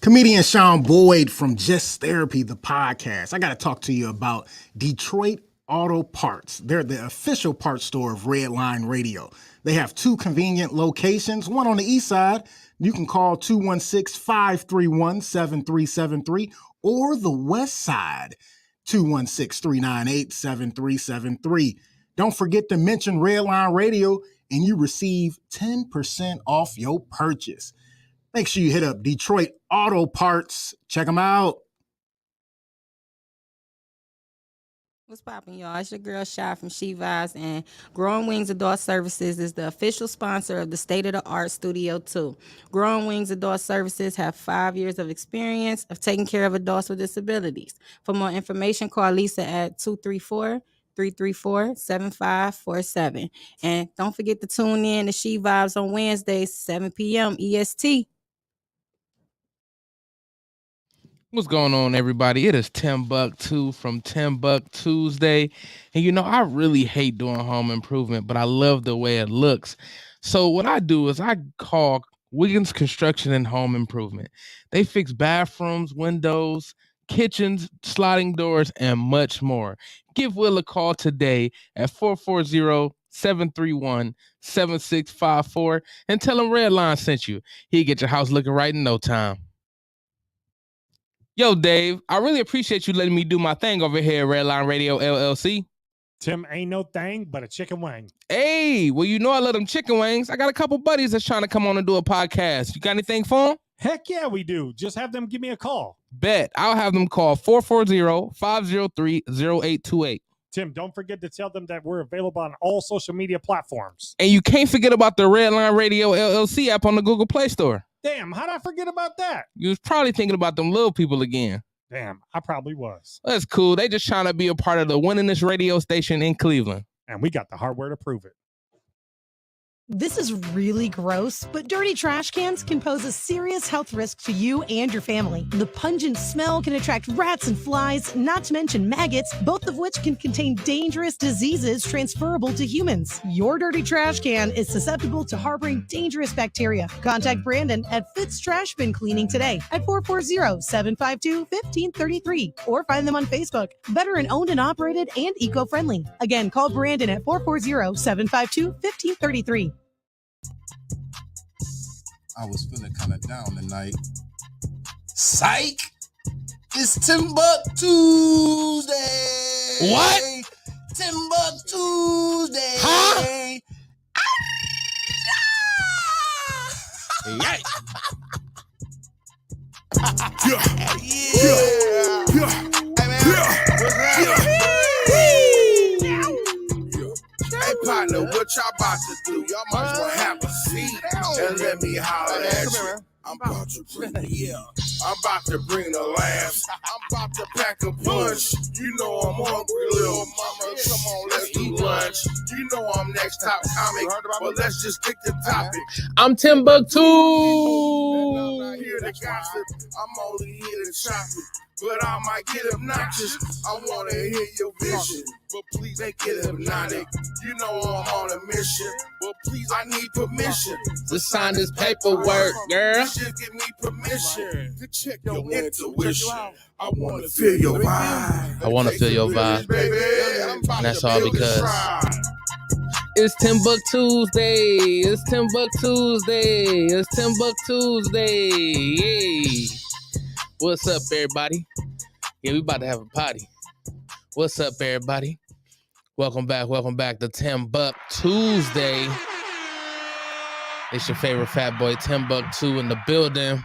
Comedian Sean Boyd from Just Therapy, the podcast. I got to talk to you about Detroit Auto Parts. They're the official parts store of Redline Radio. They have two convenient locations, one on the east side. You can call 216-531-7373, or the west side, 216-398-7373. Don't forget to mention Redline Radio and you receive 10% off your purchase. Make sure you hit up Detroit Auto Parts. Check them out. What's poppin', y'all? It's your girl Shy from She Vibes, and Growing Wings Adult Services is the official sponsor of the state-of-the-art Studio 2. Growing Wings Adult Services have 5 years of experience of taking care of adults with disabilities. For more information, call Lisa at 234-334-7547. And don't forget to tune in to She Vibes on Wednesdays, 7 p.m. EST. What's going on, everybody? It is TimbukTuesday from TimbukTuesday. And you know, I really hate doing home improvement, but I love the way it looks. So what I do is I call Wiggins Construction and Home Improvement. They fix bathrooms, windows, kitchens, sliding doors, and much more. Give Will a call today at 440-731-7654 and tell him Redline sent you. He'll get your house looking right in no time. Yo, Dave, I really appreciate you letting me do my thing over here at Redline Radio LLC. Tim, ain't no thing but a chicken wing. Hey, well, you know I love them chicken wings. I got a couple buddies that's trying to come on and do a podcast. You got anything for them? Heck yeah, we do. Just have them give me a call. Bet. I'll have them call 440-503-0828. Tim, don't forget to tell them that we're available on all social media platforms. And you can't forget about the Redline Radio LLC app on the Google Play Store. Damn, how'd I forget about that? You was probably thinking about them little people again. Damn, I probably was. That's cool. They just trying to be a part of the winningest radio station in Cleveland. And we got the hardware to prove it. This is really gross, but dirty trash cans can pose a serious health risk to you and your family. The pungent smell can attract rats and flies, not to mention maggots, both of which can contain dangerous diseases transferable to humans. Your dirty trash can is susceptible to harboring dangerous bacteria. Contact Brandon at Fitz Trash Bin Cleaning today at 440-752-1533 or find them on Facebook. Veteran owned and operated and eco-friendly. Again, call Brandon at 440-752-1533. I was feeling kind of down tonight. Psych! It's TimbukTuesday! What? TimbukTuesday! Huh? Yeah. Hey, partner, what y'all about to do? Y'all might as well have a seat and let me holler at you. I'm about to bring the I'm about to bring the laughs. I'm about to pack a punch. You know I'm hungry, little mama. Come on, let's do lunch. You know I'm next top comic, but let's just pick the topic. I'm Timbuktu. I'm not here to gossip. I'm only here to shop it. But I might get obnoxious. I want to hear your vision, but please make it hypnotic. You know I'm on a mission, but please I need permission To sign this paperwork, girl. Just give me permission to check your intuition. I want to feel your vibe. I want to feel your vibe. Baby, And that's all because it's TimbukTuesday. It's TimbukTuesday. It's TimbukTuesday. Yay. What's up, everybody? Yeah, we about to have a party. What's up, everybody? Welcome back to TimbukTuesday. It's your favorite fat boy, Timbuktu, in the building.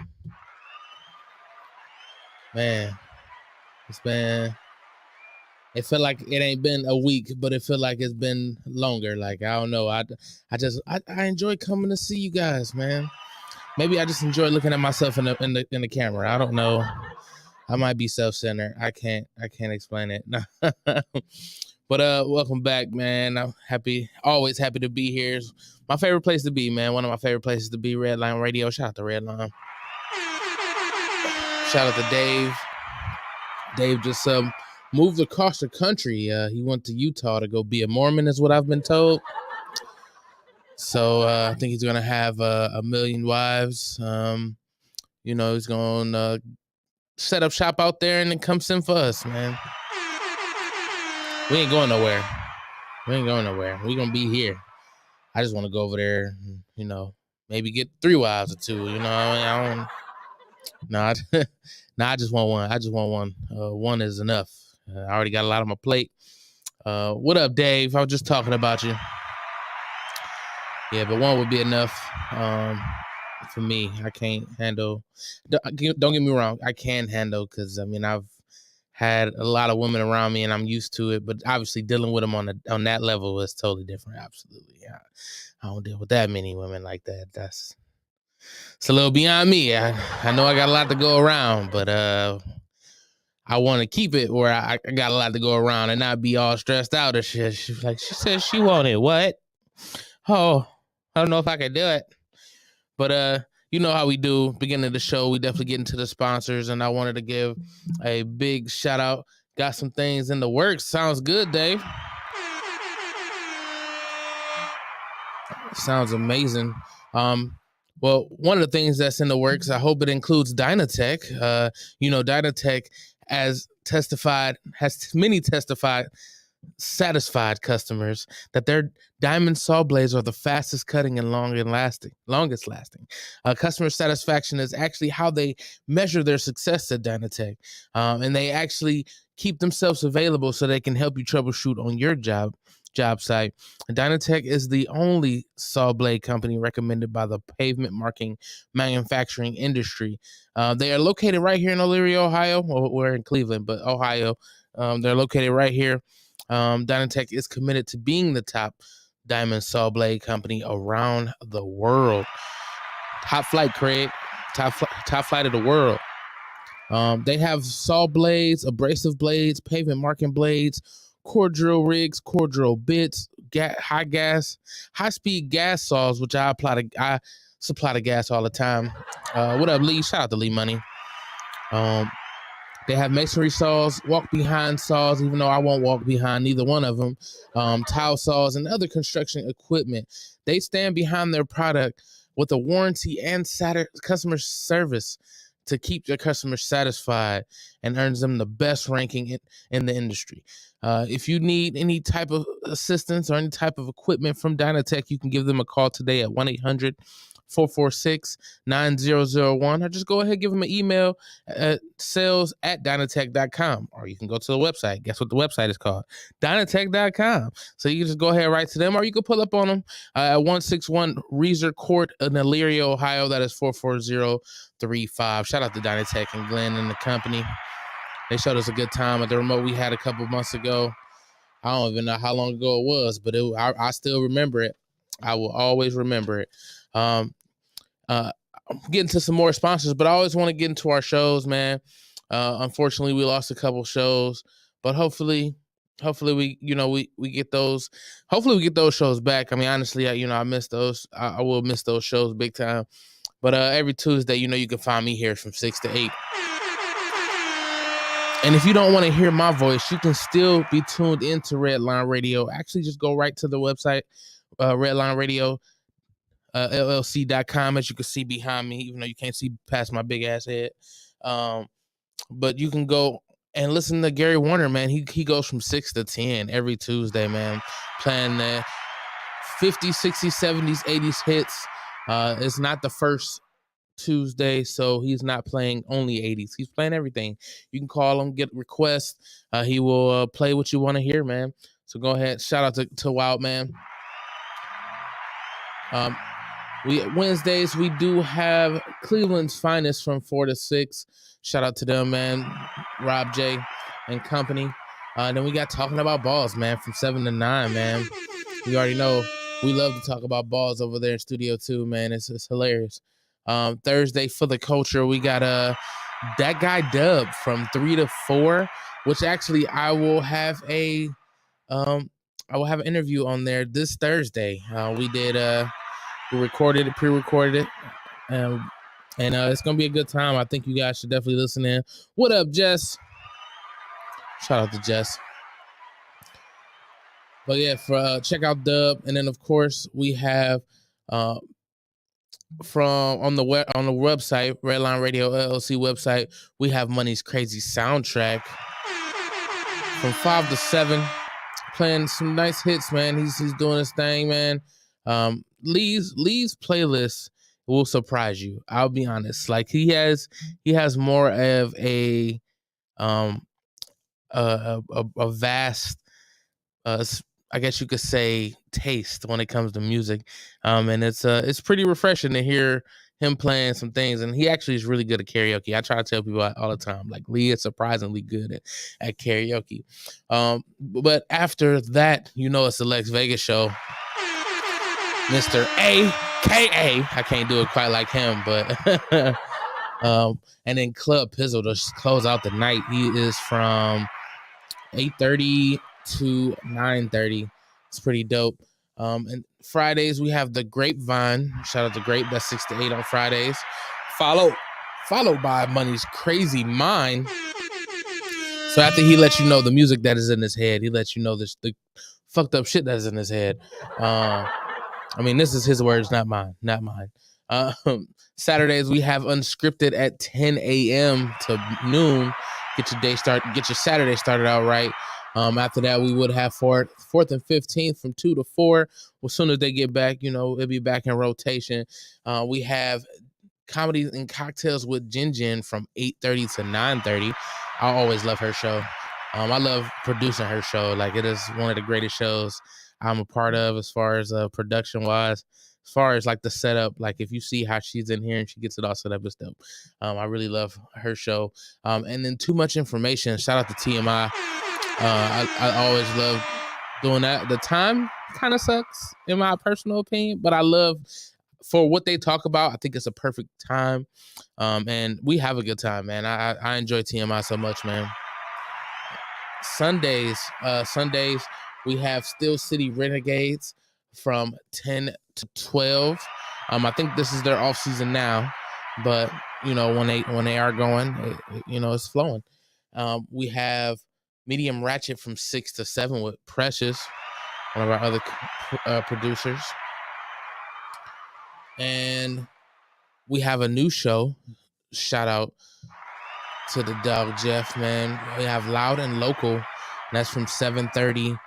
Man, it feel like it ain't been a week, but it feel like it's been longer. Like, I don't know. I enjoy coming to see you guys, man. Maybe I just enjoy looking at myself in the camera. I don't know. I might be self-centered. I can't explain it. But welcome back, man. I'm always happy to be here. It's my favorite place to be, man. One of my favorite places to be, Redline Radio. Shout out to Redline. Shout out to Dave. Dave just moved across the country. He went to Utah to go be a Mormon, is what I've been told. So I think he's gonna have a million wives. he's gonna set up shop out there and then come send for us, man. We ain't going nowhere. We gonna be here. I just want to go over there, maybe get 3 wives or 2. I just want one. One is enough. I already got a lot on my plate. What up, Dave? I was just talking about you. Yeah, but one would be enough for me. I can't handle. Don't get me wrong. I can handle because I've had a lot of women around me and I'm used to it. But obviously, dealing with them on that level is totally different. Absolutely, I don't deal with that many women like that. It's a little beyond me. I know I got a lot to go around, but I want to keep it where I got a lot to go around and not be all stressed out or shit. She said she wanted what? Oh, I don't know if I can do it. But you know how we do. Beginning of the show, we definitely get into the sponsors, and I wanted to give a big shout out. Got some things in the works. Sounds good, Dave. Sounds amazing. Well, one of the things that's in the works, I hope it includes Dynatech. Dynatech has many satisfied customers that their diamond saw blades are the fastest cutting and longest lasting. Customer satisfaction is actually how they measure their success at Dynatech. And they actually keep themselves available so they can help you troubleshoot on your job site. Dynatech is the only saw blade company recommended by the pavement marking manufacturing industry. They are located right here in Elyria, Ohio. Well, we're in Cleveland, but Ohio. They're located right here. Dynatech is committed to being the top diamond saw blade company around the world. Top flight, Craig. Top flight of the world. They have saw blades, abrasive blades, pavement marking blades, core drill rigs, core drill bits, high speed gas saws, which I supply the gas all the time. What up, Lee? Shout out to Lee Money. They have masonry saws, walk behind saws, even though I won't walk behind neither one of them, tile saws, and other construction equipment. They stand behind their product with a warranty and customer service to keep their customers satisfied and earns them the best ranking in the industry. If you need any type of assistance or any type of equipment from Dynatech, you can give them a call today at 1-800-446-9001, or just go ahead and give them an email at sales@dynatech.com, or you can go to the website. Guess what the website is called? Dynatech.com. So you can just go ahead and write to them, or you can pull up on them at 161 Reeser Court in Elyria, Ohio. That is 44035. Shout out to Dynatech and Glenn and the company. They showed us a good time at the remote we had a couple months ago. I don't even know how long ago it was, but I still remember it. I will always remember it. Getting to some more sponsors, but I always want to get into our shows, man. Unfortunately, we lost a couple shows, but hopefully we get those. Hopefully we get those shows back. I mean, honestly, I miss those. I will miss those shows big time. But every Tuesday, you can find me here from 6 to 8. And if you don't want to hear my voice, you can still be tuned into Redline Radio. Actually, just go right to the website, Redline Radio. LLC.com, as you can see behind me, even though you can't see past my big ass head. But you can go and listen to Gary Warner, man. He goes from 6 to 10 every Tuesday, man, playing the 50s, 60s, 70s, 80s hits. It's not the first Tuesday, so he's not playing only 80s. He's playing everything. You can call him, get requests. He will play what you want to hear, man. So go ahead. Shout out to Wild Man. Wednesdays, we do have Cleveland's Finest from 4 to 6. Shout out to them, man. Rob J and company. Then we got Talking About Balls, man, from 7 to 9, man. You already know we love to talk about balls over there in Studio 2, man. It's hilarious. Thursday, For the Culture, we got That Guy Dub from 3 to 4, which actually I will have an interview on there this Thursday. We recorded it, pre-recorded it, and it's gonna be a good time. I think you guys should definitely listen in. What up, Jess? Shout out to Jess. But yeah, check out Dub, and then of course we have from on the website, Redline Radio LLC website, we have Money's Crazy soundtrack from 5 to 7, playing some nice hits, man. He's doing his thing, man. Lee's playlist will surprise you. I'll be honest. Like he has more of a vast, I guess you could say, taste when it comes to music, and it's pretty refreshing to hear him playing some things. And he actually is really good at karaoke. I try to tell people all the time, like Lee is surprisingly good at karaoke. But after that, it's the Lex Vegas show, Mr. AKA. I can't do it quite like him, but and then Club Pizzle to close out the night. He is from 8:30 to 9:30. It's pretty dope. And Fridays we have the Grapevine. Shout out to Grape. That's 6 to 8 on Fridays. Followed by Money's Crazy Mind. So after he lets you know the music that is in his head, he lets you know the fucked up shit that is in his head. This is his words, not mine. Saturdays we have Unscripted at 10 a.m. to noon. Get your Saturday started out right. After that, we would have 4th and 15th from 2 to 4. Well, as soon as they get back, it'll be back in rotation. We have Comedies and Cocktails with Jin from 8:30 to 9:30. I always love her show. I love producing her show. Like, it is one of the greatest shows I'm a part of as far as production wise. As far as like the setup, like if you see how she's in here and she gets it all set up, it's dope. I really love her show. And then Too Much Information. Shout out to TMI. I always love doing that. The time kind of sucks in my personal opinion, but I love for what they talk about. I think it's a perfect time. And we have a good time, man. I enjoy TMI so much, man. Sundays, we have Steel City Renegades from 10 to 12. I think this is their off season now, but when they are going, it's flowing. We have Medium Ratchet from 6 to 7 with Precious, one of our other producers. And we have a new show. Shout out to the dog Jeff, man. We have Loud and Local, and that's from 7:30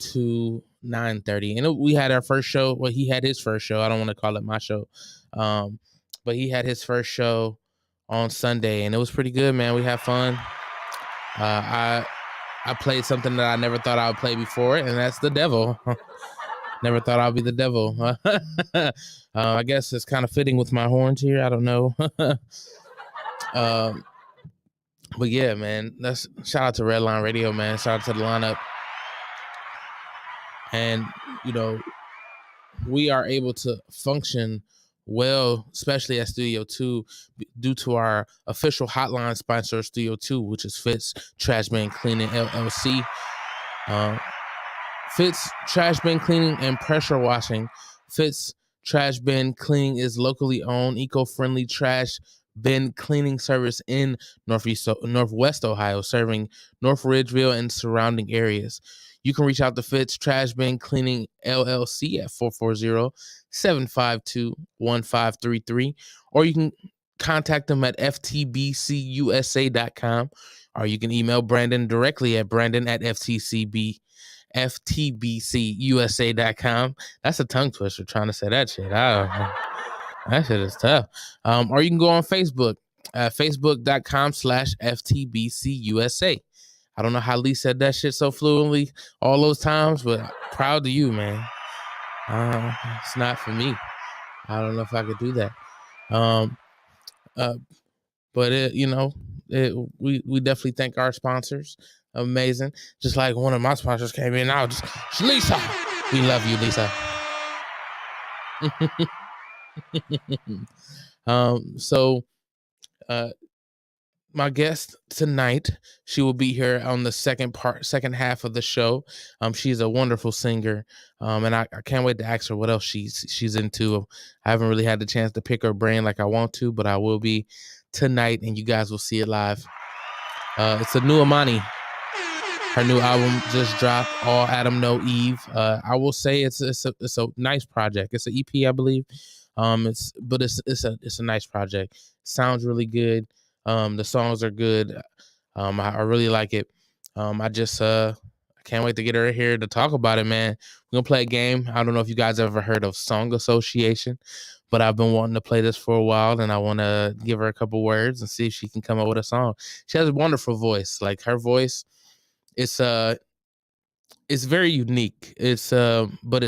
to 9:30. And we had our first show. Well, he had his first show. I don't want to call it my show. But he had his first show on Sunday, and it was pretty good, man. We had fun. I played something that I never thought I would play before, and that's the devil. Never thought I'd be the devil. I guess it's kind of fitting with my horns here. I don't know. But yeah, man, that's shout out to Redline Radio, man. Shout out to the lineup. And, we are able to function well, especially at Studio 2, due to our official hotline sponsor, Studio 2, which is Fitz Trash Bin Cleaning LLC. Fitz Trash Bin Cleaning and Pressure Washing. Fitz Trash Bin Cleaning is locally owned, eco-friendly trash bin cleaning service in Northwest Ohio, serving North Ridgeville and surrounding areas. You can reach out to Fitz Trash Bin Cleaning LLC at 440-752-1533, or you can contact them at ftbcusa.com, or you can email Brandon directly at brandon@ftbcusa.com. That's a tongue twister trying to say that shit. That shit is tough. Or you can go on Facebook at facebook.com/ftbcusa. I don't know how Lee said that shit so fluently all those times, but proud to you, man. It's not for me. I don't know if I could do that. But we definitely thank our sponsors. Amazing. Just like one of my sponsors came in now, just Lisa. We love you, Lisa. My guest tonight, she will be here on the second half of the show. She's a wonderful singer, and I can't wait to ask her what else she's into. I haven't really had the chance to pick her brain like I want to, but I will be tonight, and you guys will see it live. It's Anuimani. Her new album just dropped, All Adam No Eve. I will say it's a nice project. It's an EP, I believe. It's a nice project. Sounds really good. The songs are good. I really like it. I can't wait to get her here to talk about it, man. We're gonna play a game. I don't know if you guys ever heard of Song Association, but I've been wanting to play this for a while, and I want to give her a couple words and see if she can come up with a song. She has a wonderful voice. Like, her voice, it's very unique. But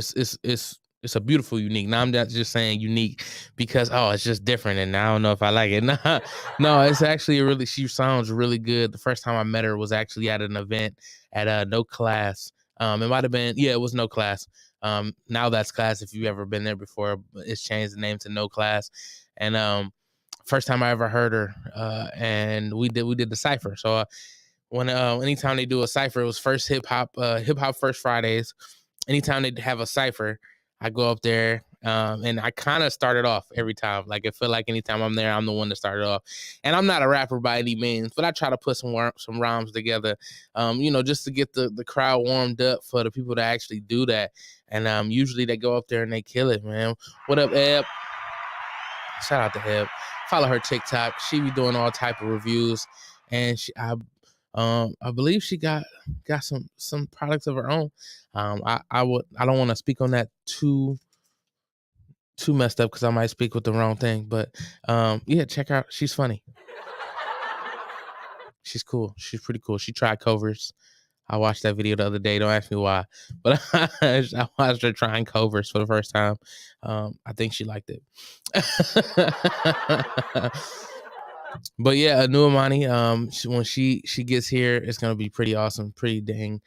it's a beautiful unique. Now I'm not just saying unique because it's just different, and I don't know if I like it. No, it's actually she sounds really good. The first time I met her was actually at an event at No Class. It might have been, it was No Class. Now that's Class. If you've ever been there before, it's changed the name to No Class. And first time I ever heard her, and we did the cipher. So when anytime they do a cipher, it was first hip hop first Fridays. Anytime they have a cipher, I go up there, and I kind of started off every time. Like, I feel like anytime I'm there, I'm the one that started off. And I'm not a rapper by any means, but I try to put some rhymes together, just to get the crowd warmed up for the people that actually do that. And usually they go up there and they kill it, man. What up, Eb? Shout out to Eb. Follow her TikTok. She be doing all type of reviews, and I believe she got some products of her own. I don't want to speak on that too messed up because I might speak with the wrong thing. But check her out. She's funny. She's cool. She's pretty cool. She tried covers. I watched that video the other day. Don't ask me why, but I watched her trying covers for the first time. I think she liked it. But yeah, Anuimani, when she gets here, it's gonna be pretty awesome, pretty dang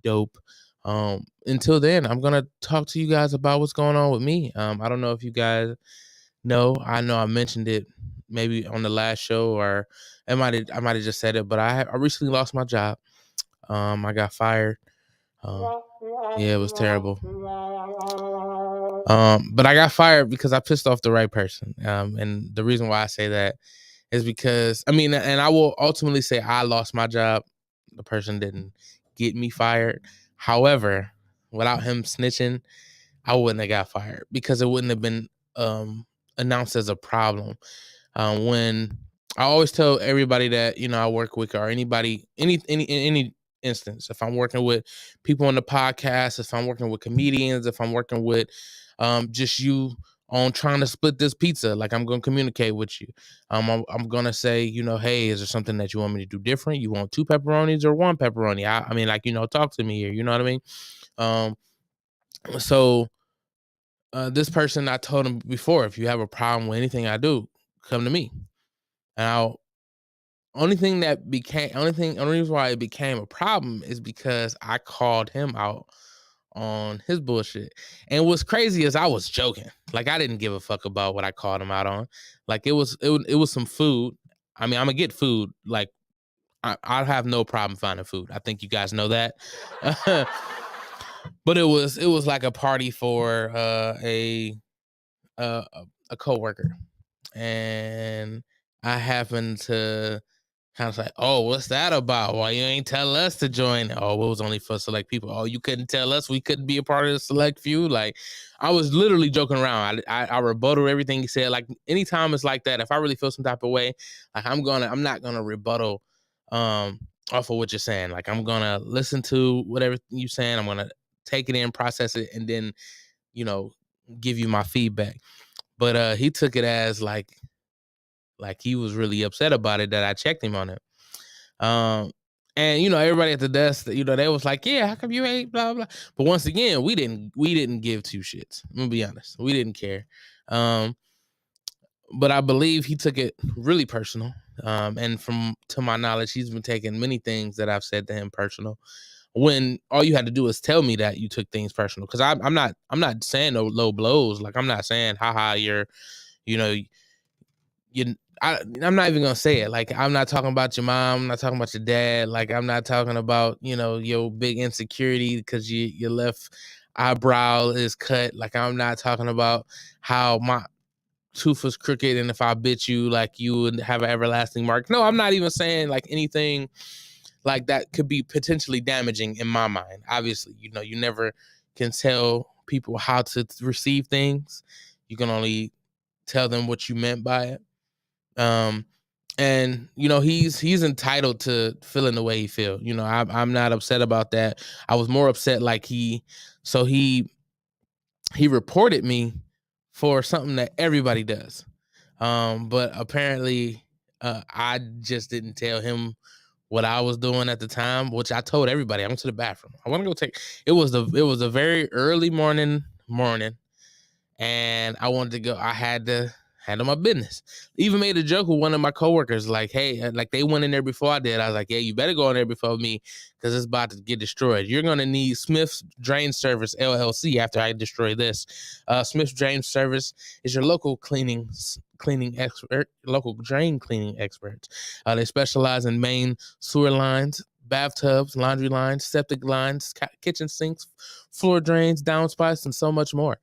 dope. Until then, I'm gonna talk to you guys about what's going on with me. I don't know if you guys know. I know I mentioned it maybe on the last show, or I might have just said it, but I recently lost my job. I got fired. It was terrible. But I got fired because I pissed off the right person. And the reason why I say that is because, and I will ultimately say I lost my job. The person didn't get me fired. However, without him snitching, I wouldn't have got fired because it wouldn't have been announced as a problem. When I always tell everybody that, I work with, or anybody, any instance, if I'm working with people on the podcast, if I'm working with comedians, if I'm working with just you on trying to split this pizza, like, I'm going to communicate with you. I'm going to say, hey, is there something that you want me to do different? You want 2 pepperonis or 1 pepperoni? Talk to me here. You know what I mean? So this person, I told him before, if you have a problem with anything I do, come to me. And only reason why it became a problem is because I called him out on his bullshit. And what's crazy is I was joking. Like, I didn't give a fuck about what I called him out on. Like, it was some food. I'm gonna get food. Like, I'll have no problem finding food. I think you guys know that. But it was like a party for a coworker, and I happened to kind of say, oh, what's that about? Why you ain't tell us to join? Oh, it was only for select people. Oh, you couldn't tell us we couldn't be a part of the select few? Like, I was literally joking around. I rebutted everything he said. Like, anytime it's like that, if I really feel some type of way, like, I'm not gonna rebuttal off of what you're saying. Like, I'm gonna listen to whatever you're saying. I'm gonna take it in, process it, and then, give you my feedback. But he took it as like he was really upset about it, that I checked him on it. And everybody at the desk, they was like, yeah, how come you ain't blah blah. But once again, we didn't give 2 shits. I'm gonna be honest, we didn't care. But I believe he took it really personal. And to my knowledge, he's been taking many things that I've said to him personal, when all you had to do is tell me that you took things personal. Because I'm not saying no low blows. Like, I'm not saying haha, you're I'm not even gonna say it. Like, I'm not talking about your mom. I'm not talking about your dad. Like, I'm not talking about your big insecurity because your left eyebrow is cut. Like, I'm not talking about how my tooth was crooked and if I bit you, like, you would have an everlasting mark. No, I'm not even saying like anything like that could be potentially damaging in my mind. Obviously, you never can tell people how to receive things. You can only tell them what you meant by it. And you know, he's entitled to feeling the way he feel. You know, I'm not upset about that. I was more upset like he reported me for something that everybody does. But apparently I just didn't tell him what I was doing at the time, which I told everybody. I went to the bathroom. I want to go take it was a very early morning, and I wanted to go. I had to handle my business. Even made a joke with one of my coworkers, like, hey, like they went in there before I did. I was like, yeah, you better go in there before me because it's about to get destroyed. You're gonna need Smith's Drain Service LLC after I destroy this. Smith's Drain Service is your local cleaning expert, local drain cleaning experts. They specialize in main sewer lines, bathtubs, laundry lines, septic lines, kitchen sinks, floor drains, downspouts, and so much more.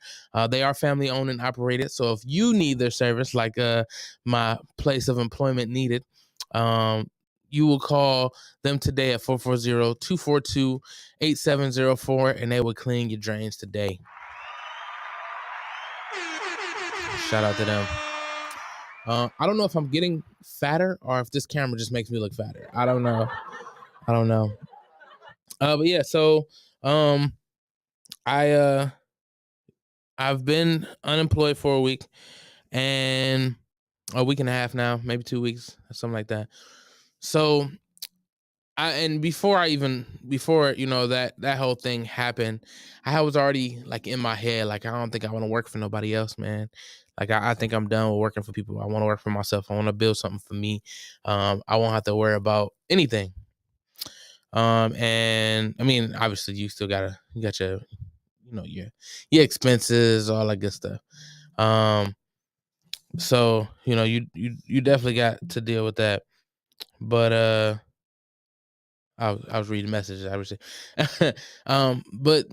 They are family owned and operated. So if you need their service, like my place of employment needed, you will call them today at 440-242-8704, and they will clean your drains today. Shout out to them. I don't know if I'm getting fatter or if this camera just makes me look fatter. I don't know. But yeah, so I've been unemployed for a week and a week and a half now, maybe 2 weeks, something like that. So before you know that whole thing happened, I was already like in my head, like I don't think I want to work for nobody else, man. Like I think I'm done with working for people. I want to work for myself. I want to build something for me. I won't have to worry about anything. And I mean, obviously you got your, you know, your expenses, all that good stuff. So, you know, you definitely got to deal with that. But I was reading messages, obviously. But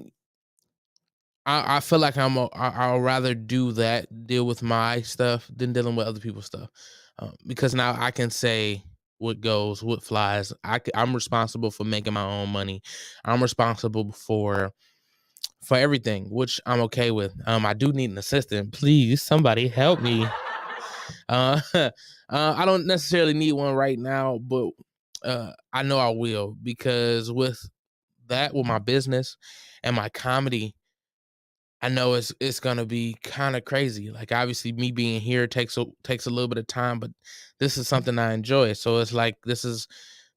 I feel like I'll rather do that, deal with my stuff than dealing with other people's stuff. Because now I can say what goes, what flies. I'm responsible for making my own money. I'm responsible for everything, which I'm okay with. I do need an assistant. Please, somebody help me. I don't necessarily need one right now, but I know I will, because with my business and my comedy, I know it's gonna be kind of crazy. Like obviously, me being here takes a little bit of time, but this is something I enjoy. So it's like this is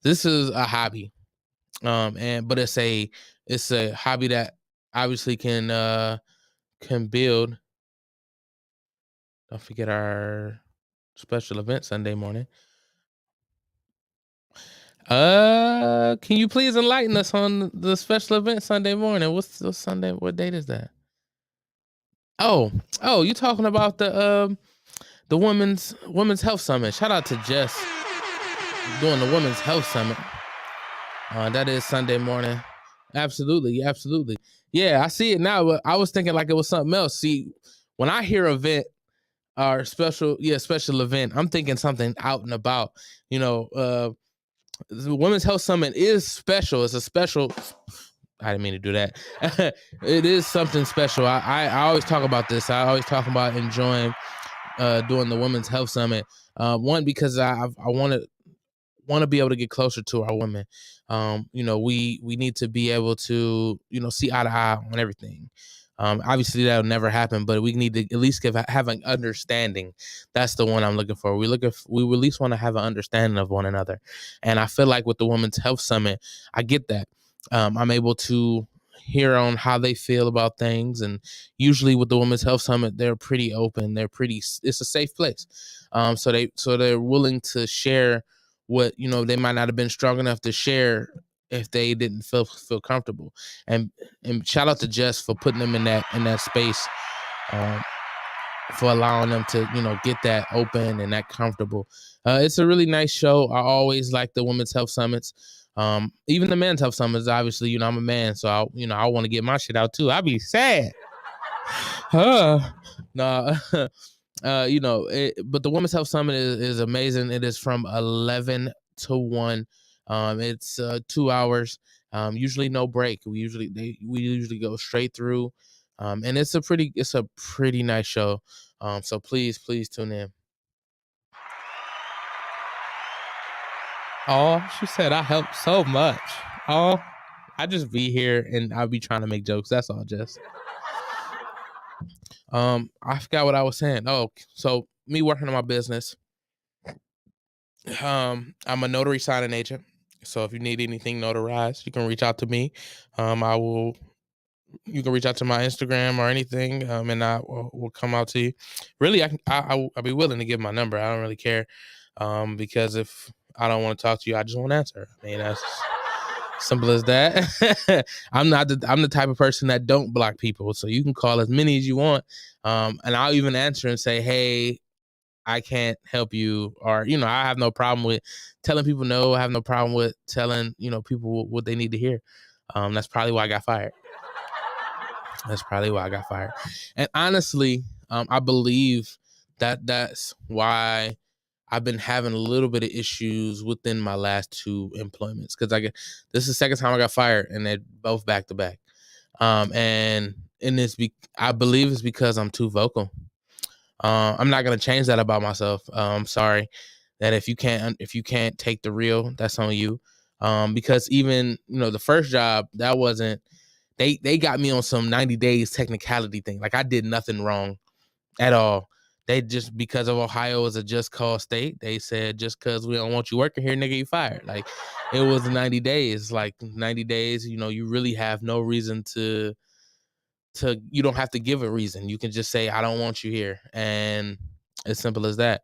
a hobby, but it's a hobby that obviously can build. Don't forget our special event Sunday morning. Can you please enlighten us on the special event Sunday morning? What's Sunday? What date is that? Oh, you talking about the women's health summit. Shout out to Jess doing the women's health summit. That is Sunday morning. Absolutely. Yeah, I see it now, but I was thinking like it was something else. See, when I hear event or special event, I'm thinking something out and about. You know, the Women's Health Summit is special. It's a special. I didn't mean to do that. It is something special. I always talk about this. I always talk about enjoying doing the Women's Health Summit. One, because I want to be able to get closer to our women. You know, we need to be able to, you know, see eye to eye on everything. Obviously that'll never happen, but we need to at least have an understanding. That's the one I'm looking for. We at least want to have an understanding of one another. And I feel like with the Women's Health Summit, I get that. I'm able to hear on how they feel about things. And usually with the Women's Health Summit, they're pretty open. It's a safe place. So they're willing to share what, you know, they might not have been strong enough to share if they didn't feel comfortable. And shout out to Jess for putting them in that space, for allowing them to, you know, get that open and that comfortable. It's a really nice show. I always like the Women's Health Summits. Even the Men's Health Summits, obviously, you know, I'm a man, so I want to get my shit out too. I'd be sad. Nah. You know, but the Women's Health Summit is amazing. It is from 11 to 1. It's 2 hours. Usually no break. We usually go straight through. And it's a pretty nice show. So please tune in. Oh, she said I help so much. Oh, I just be here and I'll be trying to make jokes. That's all, Jess. I forgot what I was saying. Oh, so me working on my business. I'm a notary signing agent. So if you need anything notarized, you can reach out to me. You can reach out to my Instagram or anything, and I will come out to you. Really, I'll be willing to give my number. I don't really care, because if I don't want to talk to you, I just won't answer. I mean, that's simple as that. I'm the type of person that don't block people, so you can call as many as you want, and I'll even answer and say, hey, I can't help you, or I have no problem with telling people no. I have no problem with telling people what they need to hear. That's probably why I got fired. And honestly, I believe that that's why I've been having a little bit of issues within my last 2 employments, because this is the second time I got fired, and they're both back to back. And I believe it's because I'm too vocal. I'm not gonna change that about myself. I'm sorry that if you can't take the real, that's on you. Because even the first job, that wasn't. They got me on some 90 days technicality thing. Like I did nothing wrong at all. They just, because of Ohio is a just cause state, they said just because we don't want you working here, nigga, you fired. Like it was 90 days. Like 90 days, you really have no reason to you don't have to give a reason. You can just say I don't want you here, and as simple as that.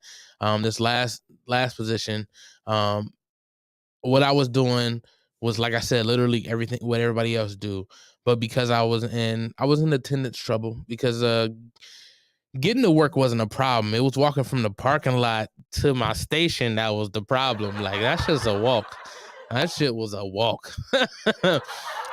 This last position, what I was doing was, like I said, literally everything what everybody else do. But because I was in attendance trouble, because getting to work wasn't a problem. It was walking from the parking lot to my station that was the problem. Like that's just a walk. That shit was a walk.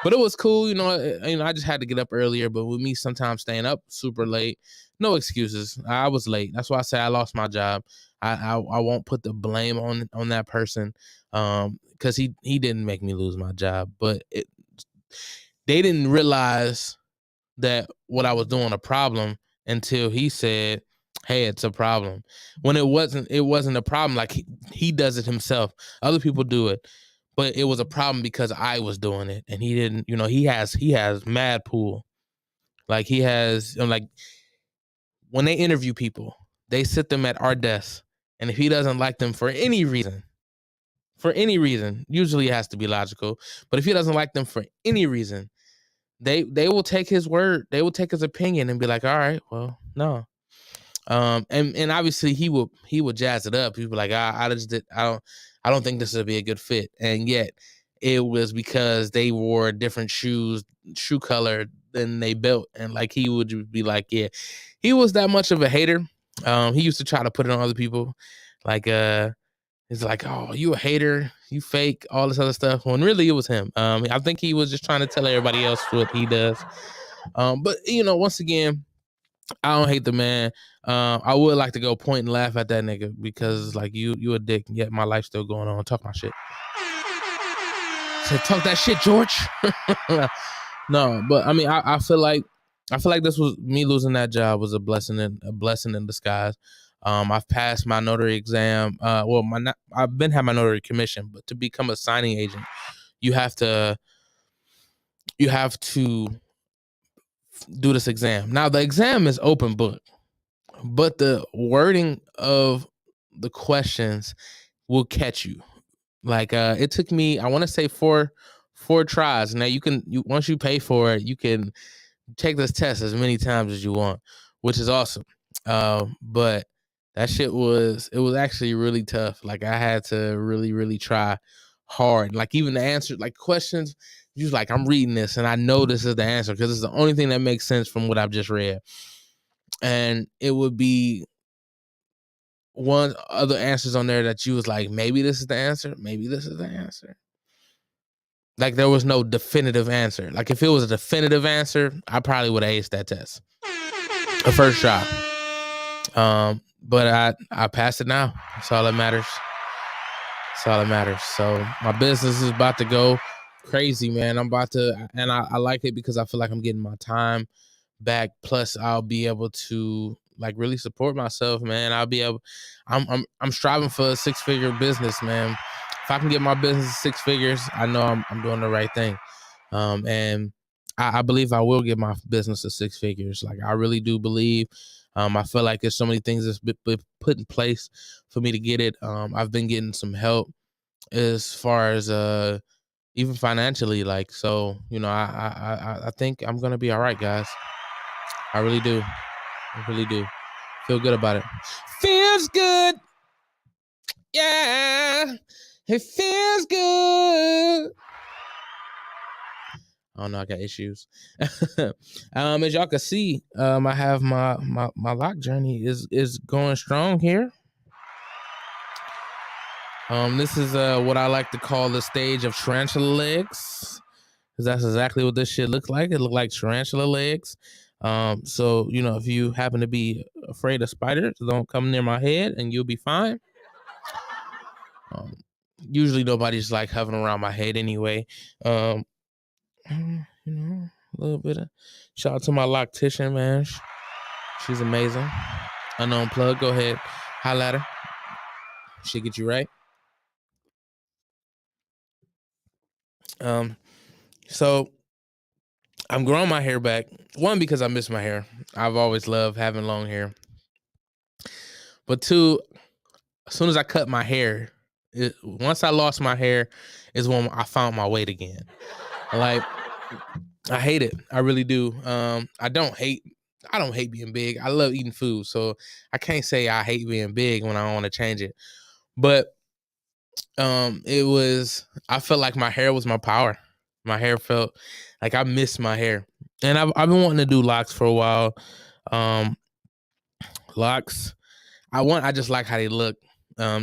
But it was cool, I just had to get up earlier. But with me sometimes staying up super late, no excuses. I was late. That's why I say I lost my job. I won't put the blame on that person, because he didn't make me lose my job. But they didn't realize that what I was doing a problem until he said, hey, it's a problem. When it wasn't a problem. Like he does it himself. Other people do it. But it was a problem because I was doing it, and he didn't. He has mad pool. Like he has, like when they interview people, they sit them at our desk, and if he doesn't like them for any reason, usually it has to be logical. But if he doesn't like them for any reason, they will take his word, they will take his opinion, and be like, all right, well, no. And obviously he would jazz it up. He'd be like, I don't think this would be a good fit. And yet it was because they wore different shoe color than they built. And like, he would be like, yeah, he was that much of a hater. He used to try to put it on other people. Like, he's like, oh, you a hater, you fake, all this other stuff. When really it was him. I think he was just trying to tell everybody else what he does. But once again, I don't hate the man. I would like to go point and laugh at that nigga, because like you a dick, yet my life's still going on. Talk my shit. Said talk that shit, George. No, but I mean, I feel like this was me losing that job was a blessing in disguise. I've passed my notary exam. I've been having my notary commission, but to become a signing agent, you have to do this exam. Now the exam is open book, but the wording of the questions will catch you. Like it took me, I want to say four tries. Now once you pay for it, you can take this test as many times as you want, which is awesome. But that shit was actually really tough. Like I had to really, really try hard. Like even the answer, like questions, you like, I'm reading this and I know this is the answer because it's the only thing that makes sense from what I've just read. And it would be one other answers on there that you was like, maybe this is the answer. Maybe this is the answer. Like there was no definitive answer. Like if it was a definitive answer, I probably would have aced that test. The first try. But I passed it now. That's all that matters. So my business is about to go crazy, man. I'm about to, and I like it because I feel like I'm getting my time back. Plus, I'll be able to like really support myself, man. I'm striving for a 6-figure business, man. If I can get my business to 6 figures, I know I'm doing the right thing. And I believe I will get my business to 6 figures. Like, I really do believe. I feel like there's so many things that's been put in place for me to get it. I've been getting some help as far as even financially. Like, so, you know, I think I'm gonna be all right, guys. I really do. I really do. Feel good about it. Feels good. Yeah. It feels good. I don't know, I got issues. As y'all can see, I have my lock journey is going strong here. This is what I like to call the stage of tarantula legs, because that's exactly what this shit looks like. It looked like tarantula legs. So, you know, if you happen to be afraid of spiders, don't come near my head and you'll be fine. Usually nobody's like hovering around my head anyway. You know, a little bit of shout out to my loctician, man. She's amazing. Unknown plug, go ahead, holla at her. She'll get you right. So I'm growing my hair back. One, because I miss my hair. I've always loved having long hair. But two, as soon as I cut my hair, once I lost my hair is when I found my weight again. Like, I hate it. I really do. I don't hate being big. I love eating food. So I can't say I hate being big when I want to change it. But I felt like my hair was my power. My hair felt like I missed my hair. And I've been wanting to do locks for a while. Locks, I just like how they look.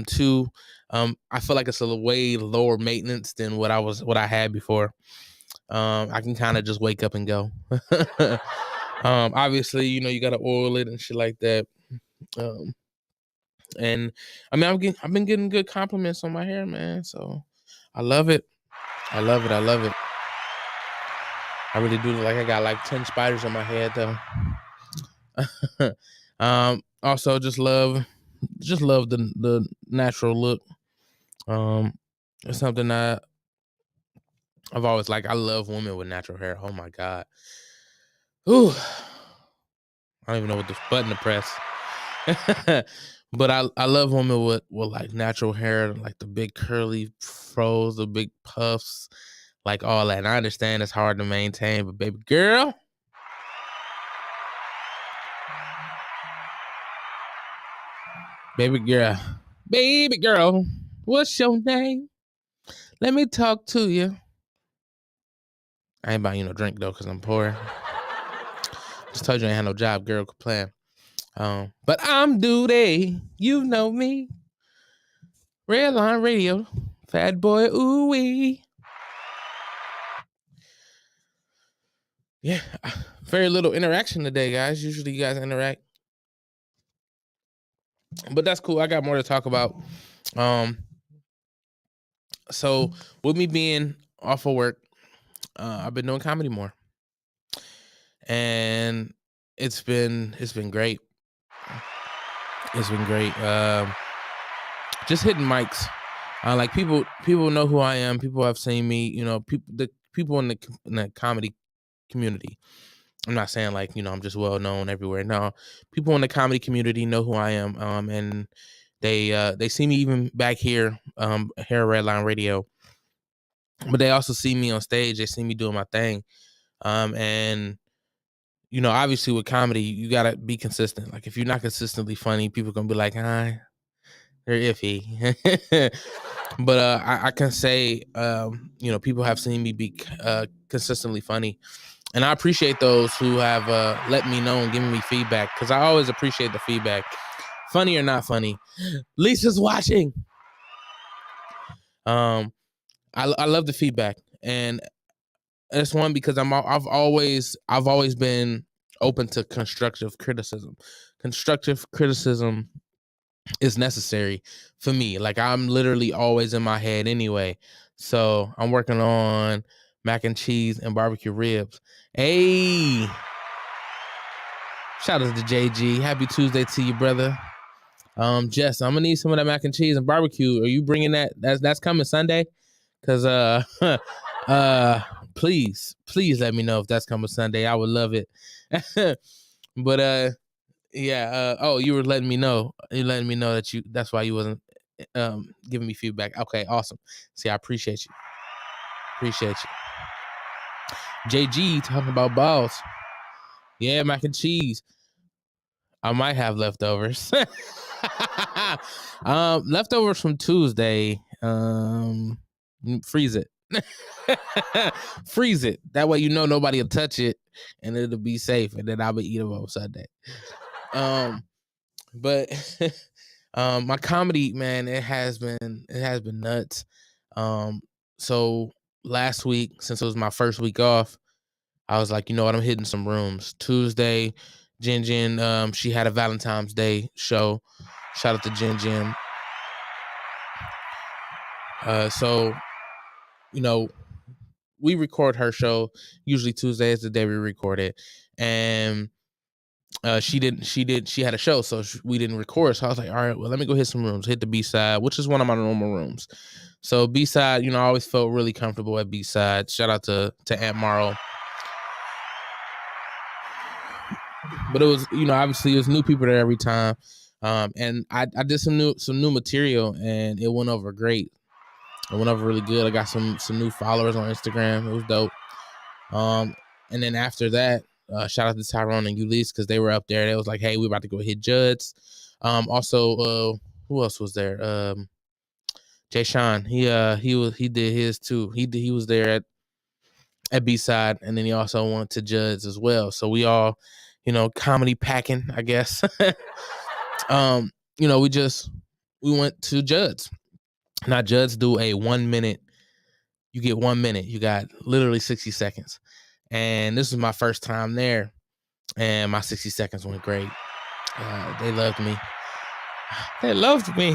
Two, I feel like it's a way lower maintenance than what I had before. I can kind of just wake up and go. Obviously, you know, you gotta oil it and shit like that. And I mean, I've been getting good compliments on my hair, man. So I love it. I love it. I love it. I really do. Like, I got like 10 spiders on my head though. Also just love the natural look. It's something I've always liked. I love women with natural hair. Oh my God. Ooh. I don't even know what this button to press. But I love women with like natural hair, like the big curly froze, the big puffs, like all that. And I understand it's hard to maintain, but baby girl, baby girl, what's your name? Let me talk to you. I ain't buying you no drink though, because I'm poor. Just told you I ain't had no job, girl. Could plan. But I'm Duty. You know me. Redline Radio. Fat boy, ooh wee. Yeah, very little interaction today, guys. Usually you guys interact. But that's cool. I got more to talk about. So with me being off of work, I've been doing comedy more. And it's been great. It's been great. Just hitting mics. Like people know who I am. People have seen me. You know, the people in the comedy community. I'm not saying like, you know, I'm just well known everywhere. No, people in the comedy community know who I am. And they see me even back here at Redline Radio. But they also see me on stage. They see me doing my thing. And you know, obviously with comedy, you gotta be consistent. Like, if you're not consistently funny, people gonna be like, they're iffy. But I can say, you know, people have seen me be consistently funny. And I appreciate those who have let me know and given me feedback, because I always appreciate the feedback. Funny or not funny, Lisa's watching. I love the feedback, and it's one because I've always been open to constructive criticism. Constructive criticism is necessary for me. Like, I'm literally always in my head anyway. So I'm working on mac and cheese and barbecue ribs. Hey, Shout out to JG. Happy Tuesday to you, brother. Jess, I'm gonna need some of that mac and cheese and barbecue. Are you bringing that? That's coming Sunday? Cause please let me know if that's coming Sunday. I would love it. But yeah. Oh, you were letting me know. You letting me know that that's why you wasn't giving me feedback. Okay, awesome. See, I appreciate you. Appreciate you. JG talking about balls. Yeah, mac and cheese. I might have leftovers. Leftovers from Tuesday. Freeze it. Freeze it. That way you know nobody will touch it and it'll be safe, and then I'll be eating on Sunday. But my comedy, man, it has been nuts. So last week, since it was my first week off, I was like, you know what, I'm hitting some rooms. Tuesday, Jin, she had a Valentine's Day show. Shout out to Jin. So, you know, we record her show. Usually Tuesday is the day we record it. And she had a show, so we didn't record. So I was like, all right, well, let me go hit some rooms. Hit the B-side, which is one of my normal rooms. So B-side, you know, I always felt really comfortable at B-side. Shout out to Aunt Marl. But it was, you know, obviously it was new people there every time. And I did some new material, and it went over great. It went over really good. I got some new followers on Instagram. It was dope. And then after that, shout out to Tyrone and Ulysses, because they were up there. They was like, hey, we're about to go hit Judd's. Also, who else was there? Jay Sean. He did his too. He was there at B-side, and then he also went to Judd's as well. So we all, you know, comedy packing, I guess. You know, we went to Judd's. Now Judd's do a 1 minute. You get 1 minute. You got literally 60 seconds. And this was my first time there, and my 60 seconds went great. They loved me. They loved me.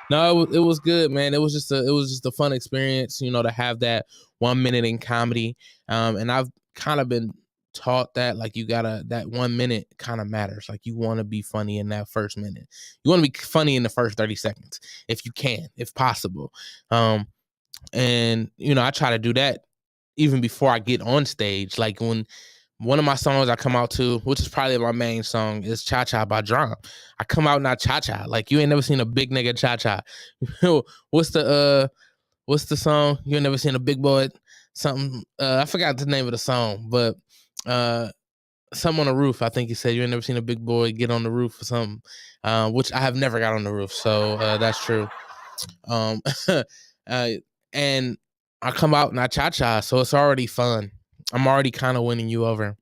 No, it was good, man. It was just a fun experience, you know, to have that 1 minute in comedy. And I've kind of been taught that, like, that 1 minute kind of matters. Like, you want to be funny in that first minute. You want to be funny in the first 30 seconds if you can, if possible. And you know, I try to do that even before I get on stage. Like, when one of my songs I come out to, which is probably my main song, is Cha Cha by Drum. I come out and I cha cha. Like, you ain't never seen a big nigga cha cha. What's the song? You ain't never seen a big boy something. I forgot the name of the song, but Some on the Roof. I think he said you ain't never seen a big boy get on the roof or something. Which I have never got on the roof, so that's true. And I come out and I cha cha, so it's already fun. I'm already kind of winning you over.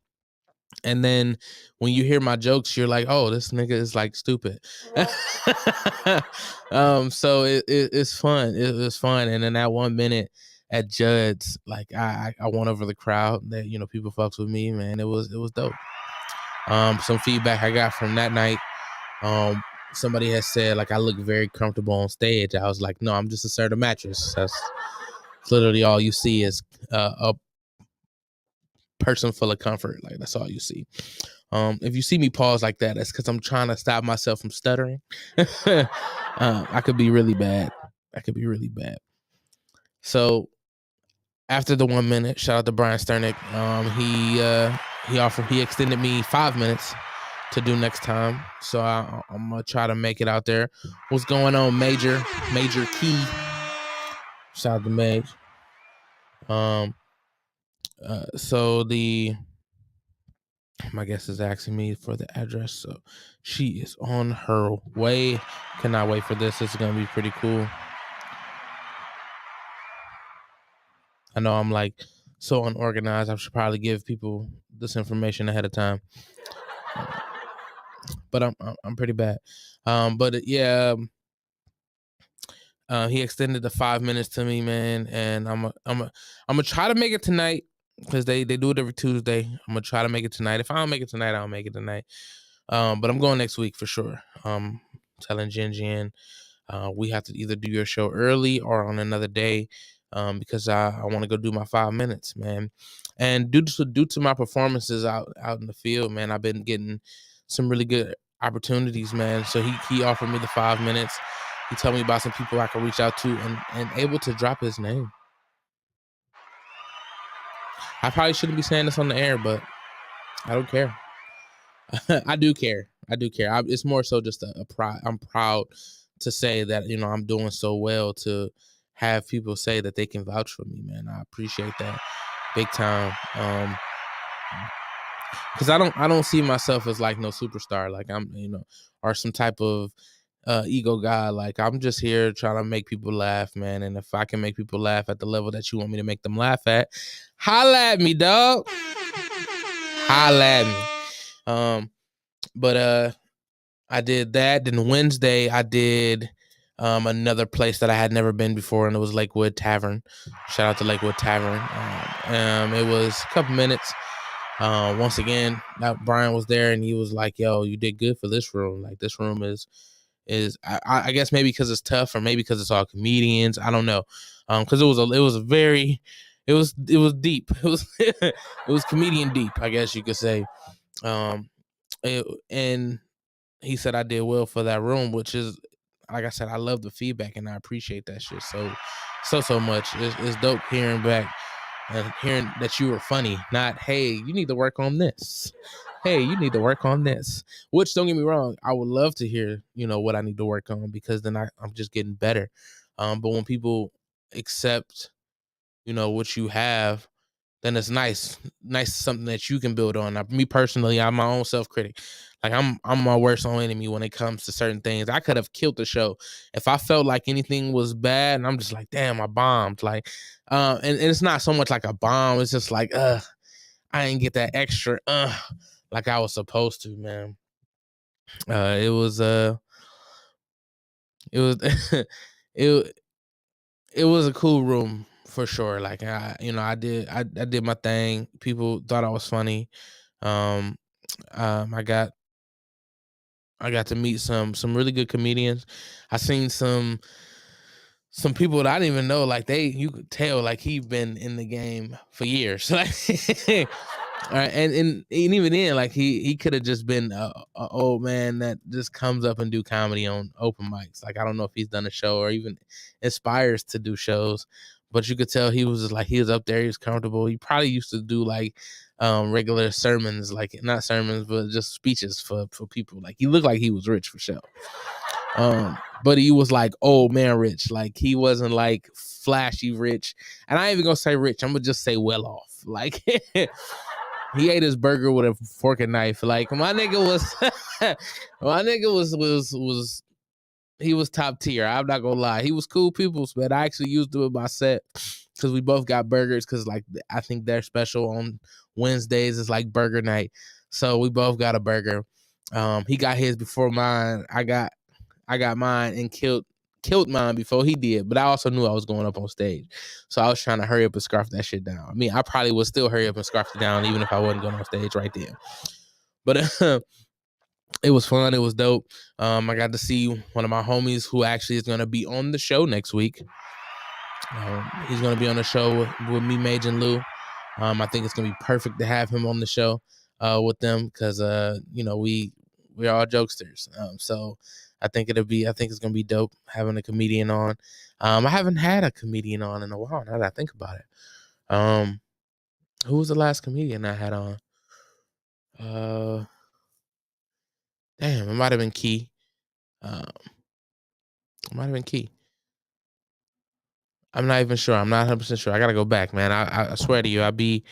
And then when you hear my jokes, you're like, oh, this nigga is like stupid. So it's fun. It was fun. And then that 1 minute at Judd's, like, I won over the crowd. That, you know, people fucks with me, man. It was dope. Some feedback I got from that night. Somebody has said, like, I look very comfortable on stage. I was like, no, I'm just a Serta mattress. That's literally all you see is a person full of comfort. Like, that's all you see. If you see me pause like that, that's because I'm trying to stop myself from stuttering. I could be really bad. So after the 1 minute, shout out to Brian Sternick. He extended me 5 minutes to do next time. So I'm gonna try to make it out there. What's going on, Major Key? Shout out to Mage. So my guest is asking me for the address, so she is on her way. Cannot wait for this. This is gonna be pretty cool. I know I'm like so unorganized. I should probably give people this information ahead of time, but I'm pretty bad. He extended the 5 minutes to me, man, and I'm gonna try to make it tonight, because they do it every Tuesday. I'm gonna try to make it tonight. If I don't make it tonight, I'll make it tonight. But I'm going next week for sure. Telling Jin, we have to either do your show early or on another day, because I want to go do my 5 minutes, man. And due to my performances out in the field, man, I've been getting some really good opportunities, man. So he offered me the 5 minutes. He told me about some people I could reach out to and able to drop his name. I probably shouldn't be saying this on the air, but I don't care. I do care. It's more so just a pride. I'm proud to say that, I'm doing so well, to have people say that they can vouch for me, man. I appreciate that big time. Because I don't see myself as like no superstar, like I'm, or some type of ego guy. Like, I'm just here trying to make people laugh, man. And if I can make people laugh at the level that you want me to make them laugh at, holla at me, dog. Holla at me. But I did that. Then Wednesday I did another place that I had never been before, and it was Lakewood Tavern. Shout out to Lakewood Tavern. It was a couple minutes. Once again, Brian was there, and he was like, "Yo, you did good for this room. Like, this room is I guess maybe because it's tough, or maybe because it's all comedians. I don't know. Because it was deep. It was comedian deep, I guess you could say. And he said I did well for that room, which is, like I said, I love the feedback and I appreciate that shit so much. It's dope hearing back and hearing that you were funny, not, hey, you need to work on this. Hey, you need to work on this. Which, don't get me wrong, I would love to hear, what I need to work on, because then I'm just getting better. But when people accept, what you have, then it's nice, something that you can build on. Me personally, I'm my own self-critic. Like, I'm my worst own enemy when it comes to certain things. I could have killed the show if I felt like anything was bad, and I'm just like, damn, I bombed. Like, and it's not so much like a bomb. It's just like, I didn't get that extra, like I was supposed to, man. It was it was a cool room for sure. Like, I did my thing. People thought I was funny. I got to meet some really good comedians. I seen some people that I didn't even know. Like, you could tell, like, he'd been in the game for years. Like, and even then, like, he could have just been a old man that just comes up and do comedy on open mics. Like, I don't know if he's done a show or even aspires to do shows, but you could tell he was just like, he was up there, he was comfortable. He probably used to do like regular sermons, like not sermons, but just speeches for people. Like, he looked like he was rich for sure. But he was like old man rich. Like, he wasn't like flashy rich. And I ain't even gonna say rich. I'm gonna just say well off. Like, he ate his burger with a fork and knife. Like, my nigga was he was top tier. I'm not gonna lie. He was cool people, but I actually used him in my set because we both got burgers, because, like, I think they're special on Wednesdays. It's like burger night. So we both got a burger. He got his before mine. I got mine and killed mine before he did, but I also knew I was going up on stage. So I was trying to hurry up and scarf that shit down. I mean, I probably would still hurry up and scarf it down even if I wasn't going on stage right then. But it was fun. It was dope. I got to see one of my homies who actually is going to be on the show next week. He's going to be on the show with me, Mage, and Lou. I think it's going to be perfect to have him on the show with them, because, we're all jokesters. So I think it's going to be dope having a comedian on. I haven't had a comedian on in a while, now that I think about it. Who was the last comedian I had on? Damn, it might have been Key. I'm not even sure. I'm not 100% sure. I got to go back, man. I swear to you, I be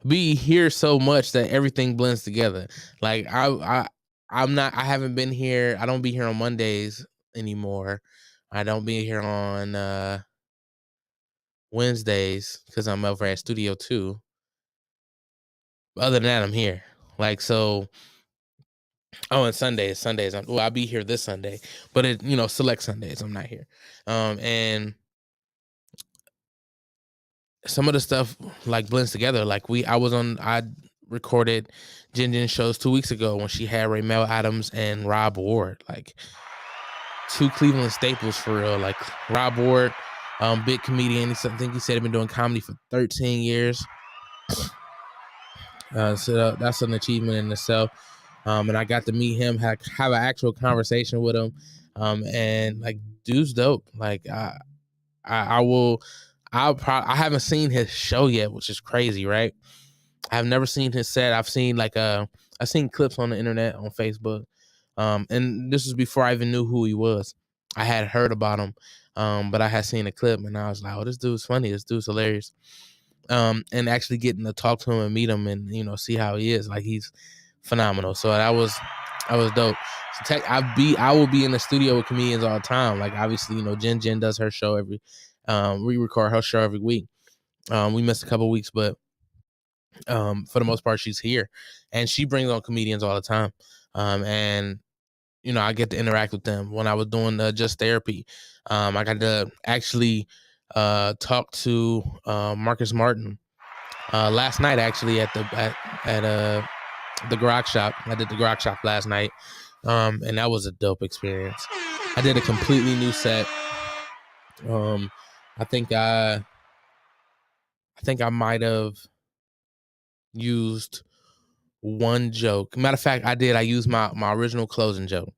here so much that everything blends together. Like, I haven't been here. I don't be here on Mondays anymore. I don't be here on Wednesdays because I'm over at Studio 2. Other than that, I'm here. Like, so. Oh, and Sundays. I'll be here this Sunday, but select Sundays I'm not here. And some of the stuff like blends together. Like, I recorded Jin shows 2 weeks ago when she had Raymel Adams and Rob Ward, like 2 Cleveland staples for real. Like, Rob Ward, big comedian. I think he said he'd been doing comedy for 13 years. So that's an achievement in itself. And I got to meet him, have an actual conversation with him. And like, dude's dope. Like, I haven't seen his show yet, which is crazy, right? I've never seen his set. I've seen I've seen clips on the internet, on Facebook. And this was before I even knew who he was. I had heard about him, but I had seen a clip and I was like, oh, this dude's funny. This dude's hilarious. And actually getting to talk to him and meet him and, see how he is. Like, he's phenomenal. So that was dope. So I will be in the studio with comedians all the time. Like, obviously, Jen does her show we record her show every week. We missed a couple weeks, but for the most part, she's here and she brings on comedians all the time. And I get to interact with them. When I was doing Just Therapy, I got to actually talk to Marcus Martin last night, actually, at the Grok Shop. I did the Grok Shop last night, and that was a dope experience. I did a completely new set. I think I might have used one joke. Matter of fact, I did. I used my original closing joke.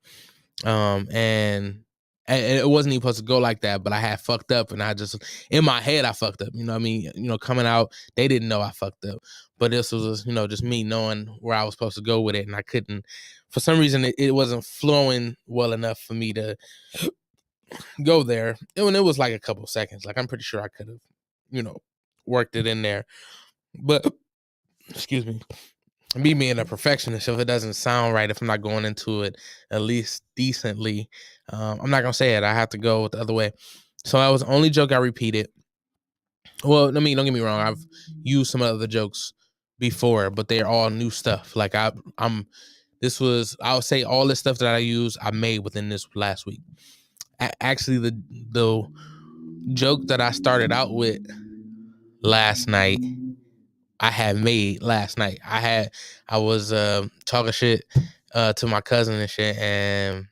And it wasn't even supposed to go like that, but I had fucked up, and I just, in my head, I fucked up. You know what I mean? Coming out, they didn't know I fucked up, but this was, just me knowing where I was supposed to go with it, and I couldn't, for some reason, it wasn't flowing well enough for me to go there. And it was like a couple seconds. Like, I'm pretty sure I could have, worked it in there, but excuse me. Me being a perfectionist, if it doesn't sound right, if I'm not going into it at least decently, I'm not gonna say it. I have to go the other way. So that was the only joke I repeated. Well, don't get me wrong. I've used some other jokes before, but they're all new stuff. Like, I would say all this stuff that I use, I made within this last week. Actually, the joke that I started out with last night, I had made last night. I was talking shit to my cousin and shit, and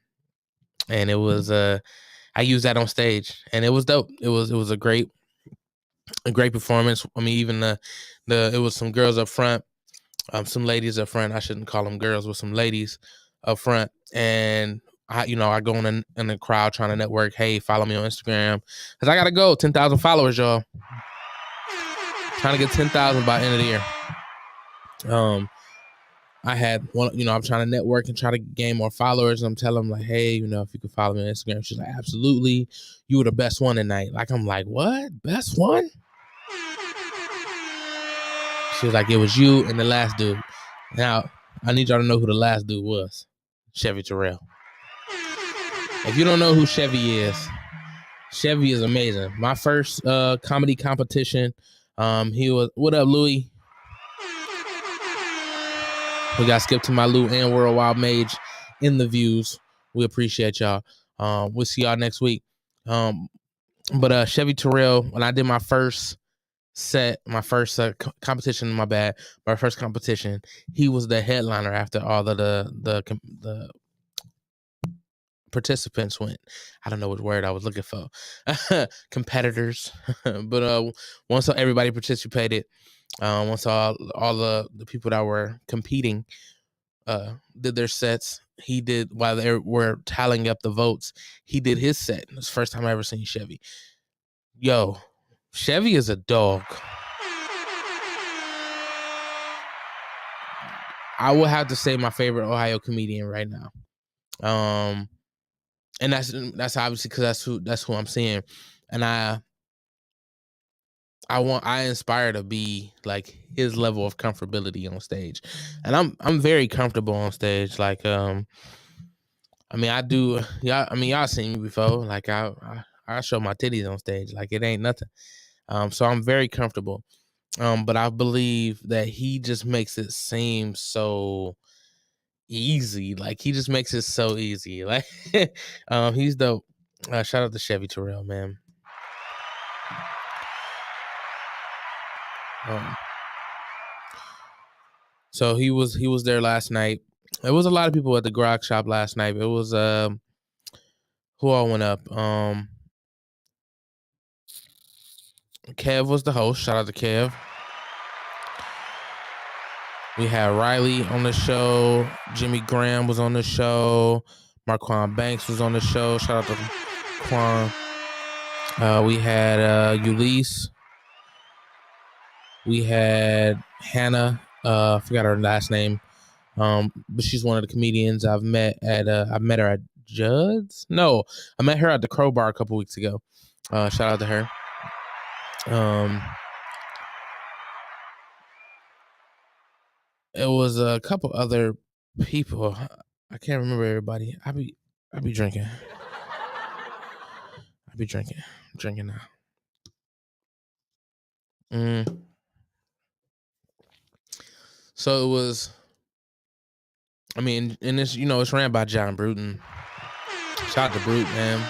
it was I used that on stage, and it was dope. It was a great performance. I mean, even it was some girls up front, some ladies up front. I shouldn't call them girls, but some ladies up front, and I go in the crowd trying to network. Hey, follow me on Instagram, cause I gotta go. 10,000 followers, y'all. Trying to get 10,000 by end of the year. I had one, I'm trying to network and try to gain more followers. I'm telling them, like, hey, if you could follow me on Instagram. She's like, absolutely. You were the best one tonight. Like, I'm like, what? Best one? She was like, it was you and the last dude. Now, I need y'all to know who the last dude was. Chevy Terrell. If you don't know who Chevy is amazing. My first comedy competition, he was, what up, Louie? We got skipped to my Lou and Worldwide Mage in the views. We appreciate y'all. We'll see y'all next week. But Chevy Terrell, when I did my first set, my first competition, my first competition, he was the headliner after all of the participants went. I don't know what word I was looking for. Competitors. But once everybody participated, once all the people that were competing did their sets, he did, while they were tallying up the votes, he did his set. It was the first time I ever seen Chevy. Yo, Chevy is a dog. I will have to say my favorite Ohio comedian right now. And that's obviously because that's who I'm seeing. And I inspire to be like his level of comfortability on stage. And I'm very comfortable on stage. Like, I mean, I do, y'all seen me before. Like, I show my titties on stage. Like, it ain't nothing. So I'm very comfortable. But I believe that he just makes it seem so easy. Like, he just makes it so easy. Like, he's dope. Shout out to Chevy Terrell, man. So he was there last night. There was a lot of people at the Grok Shop last night. It was who all went up? Kev was the host. Shout out to Kev. We had Riley on the show. Jimmy Graham was on the show. Marquand Banks was on the show. Shout out to Quan. We had Ulysses. We had Hannah. I forgot her last name. But she's one of the comedians I've met at I met her at Judd's. No, I met her at the Crowbar a couple weeks ago. Shout out to her. It was a couple other people. I can't remember everybody. I be drinking. I be drinking. I'm drinking now. So it was. I mean, and it's it's ran by John Bruton. Shout out to Brute, man.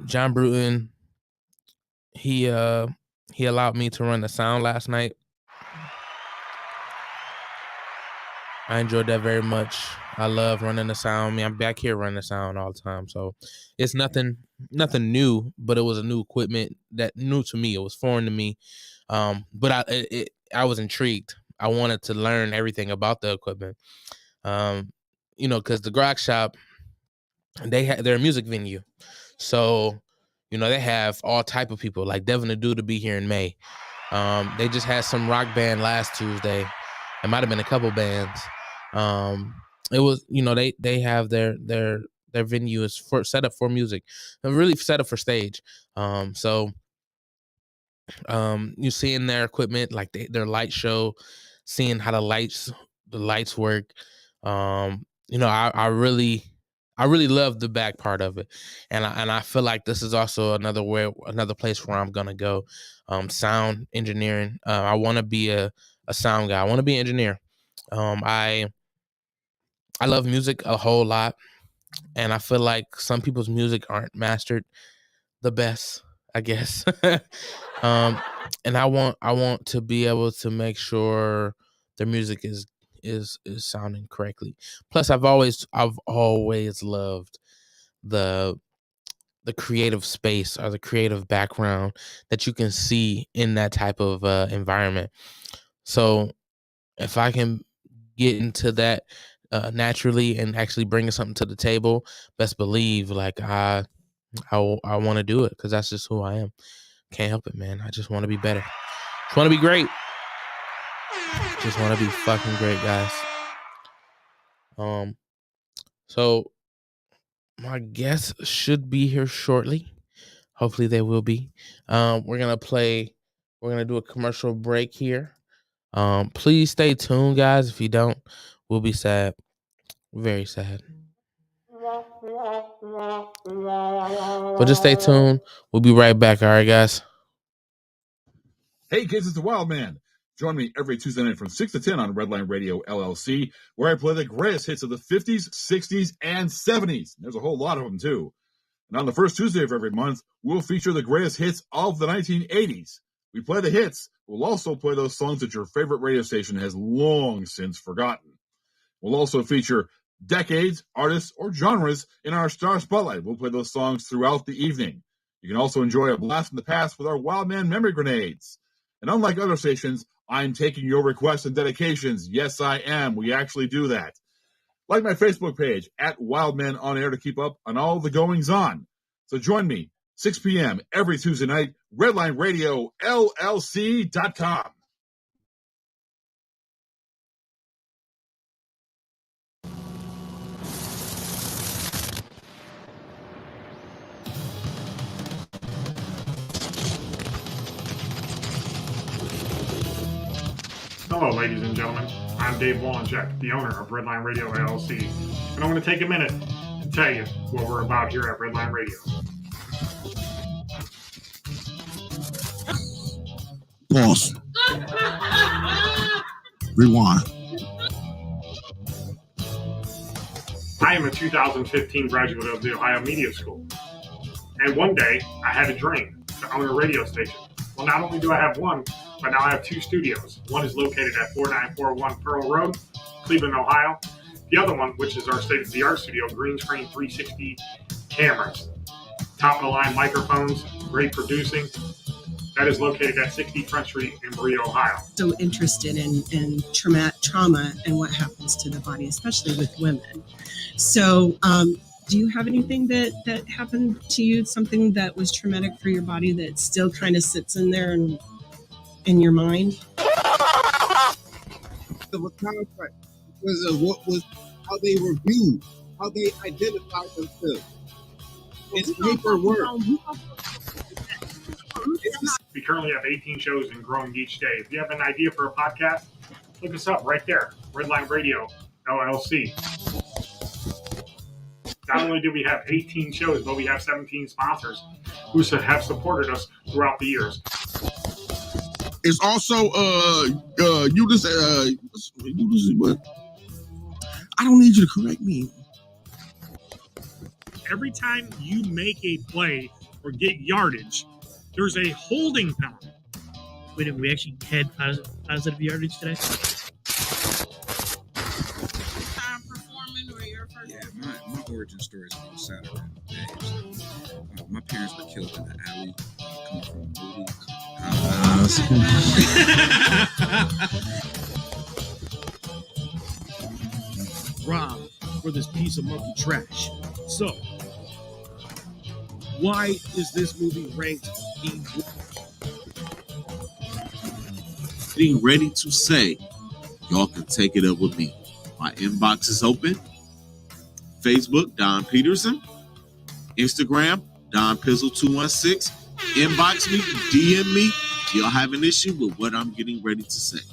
John Bruton. He allowed me to run the sound last night. I enjoyed that very much. I love running the sound. I mean, I'm back here running the sound all the time, so it's nothing new. But it was a new equipment that new to me. It was foreign to me, but I was intrigued. I wanted to learn everything about the equipment, because the Grog Shop, they're a music venue, so they have all type of people like Devin the Dude to be here in May. They just had some rock band last Tuesday. It might have been a couple bands. It was, they have their venue is set up for music, and really set up for stage. So you seeing their equipment, like their light show, seeing how the lights work. I really love the back part of it, and I feel like this is also another place where I'm gonna go. Sound engineering. I want to be a sound guy. I want to be an engineer. I love music a whole lot, and I feel like some people's music aren't mastered the best, I guess. And I want to be able to make sure their music is sounding correctly. Plus, I've always loved the creative space or the creative background that you can see in that type of environment. So if I can get into that naturally and actually bringing something to the table, best believe like I want to do it, because that's just who I am. Can't help it, man. I just want to be better. Just want to be great. Just want to be fucking great, guys. So my guests should be here shortly. Hopefully they will be. We're gonna do a commercial break here. Please stay tuned, guys. If you don't, we'll be sad. Very sad. But just stay tuned. We'll be right back. All right, guys. Hey kids, it's the Wild Man. Join me every Tuesday night from 6 to 10 on Redline Radio LLC, where I play the greatest hits of the 50s, 60s, and 70s. There's a whole lot of them, too. And on the first Tuesday of every month, we'll feature the greatest hits of the 1980s. We play the hits. We'll also play those songs that your favorite radio station has long since forgotten. We'll also feature decades, artists, or genres in our Star Spotlight. We'll play those songs throughout the evening. You can also enjoy a blast from the past with our Wild Man Memory Grenades. And unlike other stations, I'm taking your requests and dedications. Yes, I am. We actually do that. Like my Facebook page, @WildMan On Air, to keep up on all the goings-on. So join me, 6 p.m. every Tuesday night, RedlineRadioLLC.com. Hello, ladies and gentlemen. I'm Dave Wolanchek, the owner of Redline Radio LLC, and I want to take a minute to tell you what we're about here at Redline Radio. Pause. Rewind. I am a 2015 graduate of the Ohio Media School, and one day I had a dream to own a radio station. Well, not only do I have one, but now I have two studios. One is located at 4941 Pearl Road, Cleveland, Ohio. The other one, which is our state-of-the-art studio, green screen 360 cameras, top-of-the-line microphones, great producing. that is located at 60 Front Street in Berea, Ohio. So interested in trauma and what happens to the body, especially with women. So do you have anything that happened to you, something that was traumatic for your body that still kind of sits in there and in your mind? Of a contract because of how they reviewed, how they identified themselves. It's paperwork. We currently have 18 shows and growing each day. If you have an idea for a podcast, look us up right there, Redline Radio, LLC. Not only do we have 18 shows, but we have 17 sponsors who have supported us throughout the years. It's also but I don't need you to correct me. Every time you make a play or get yardage, there's a holding penalty. Wait, did we actually had positive yardage today? Yeah, my origin story is on Saturday. My parents were killed in the alley. Coming from a movie. Rob for this piece of monkey trash. So, why is this movie ranked the? Getting ready to say, y'all can take it up with me. My inbox is open. Facebook, Don Peterson. Instagram, Don Pizzle 216. Inbox me, DM me. Y'all have an issue with what I'm getting ready to say.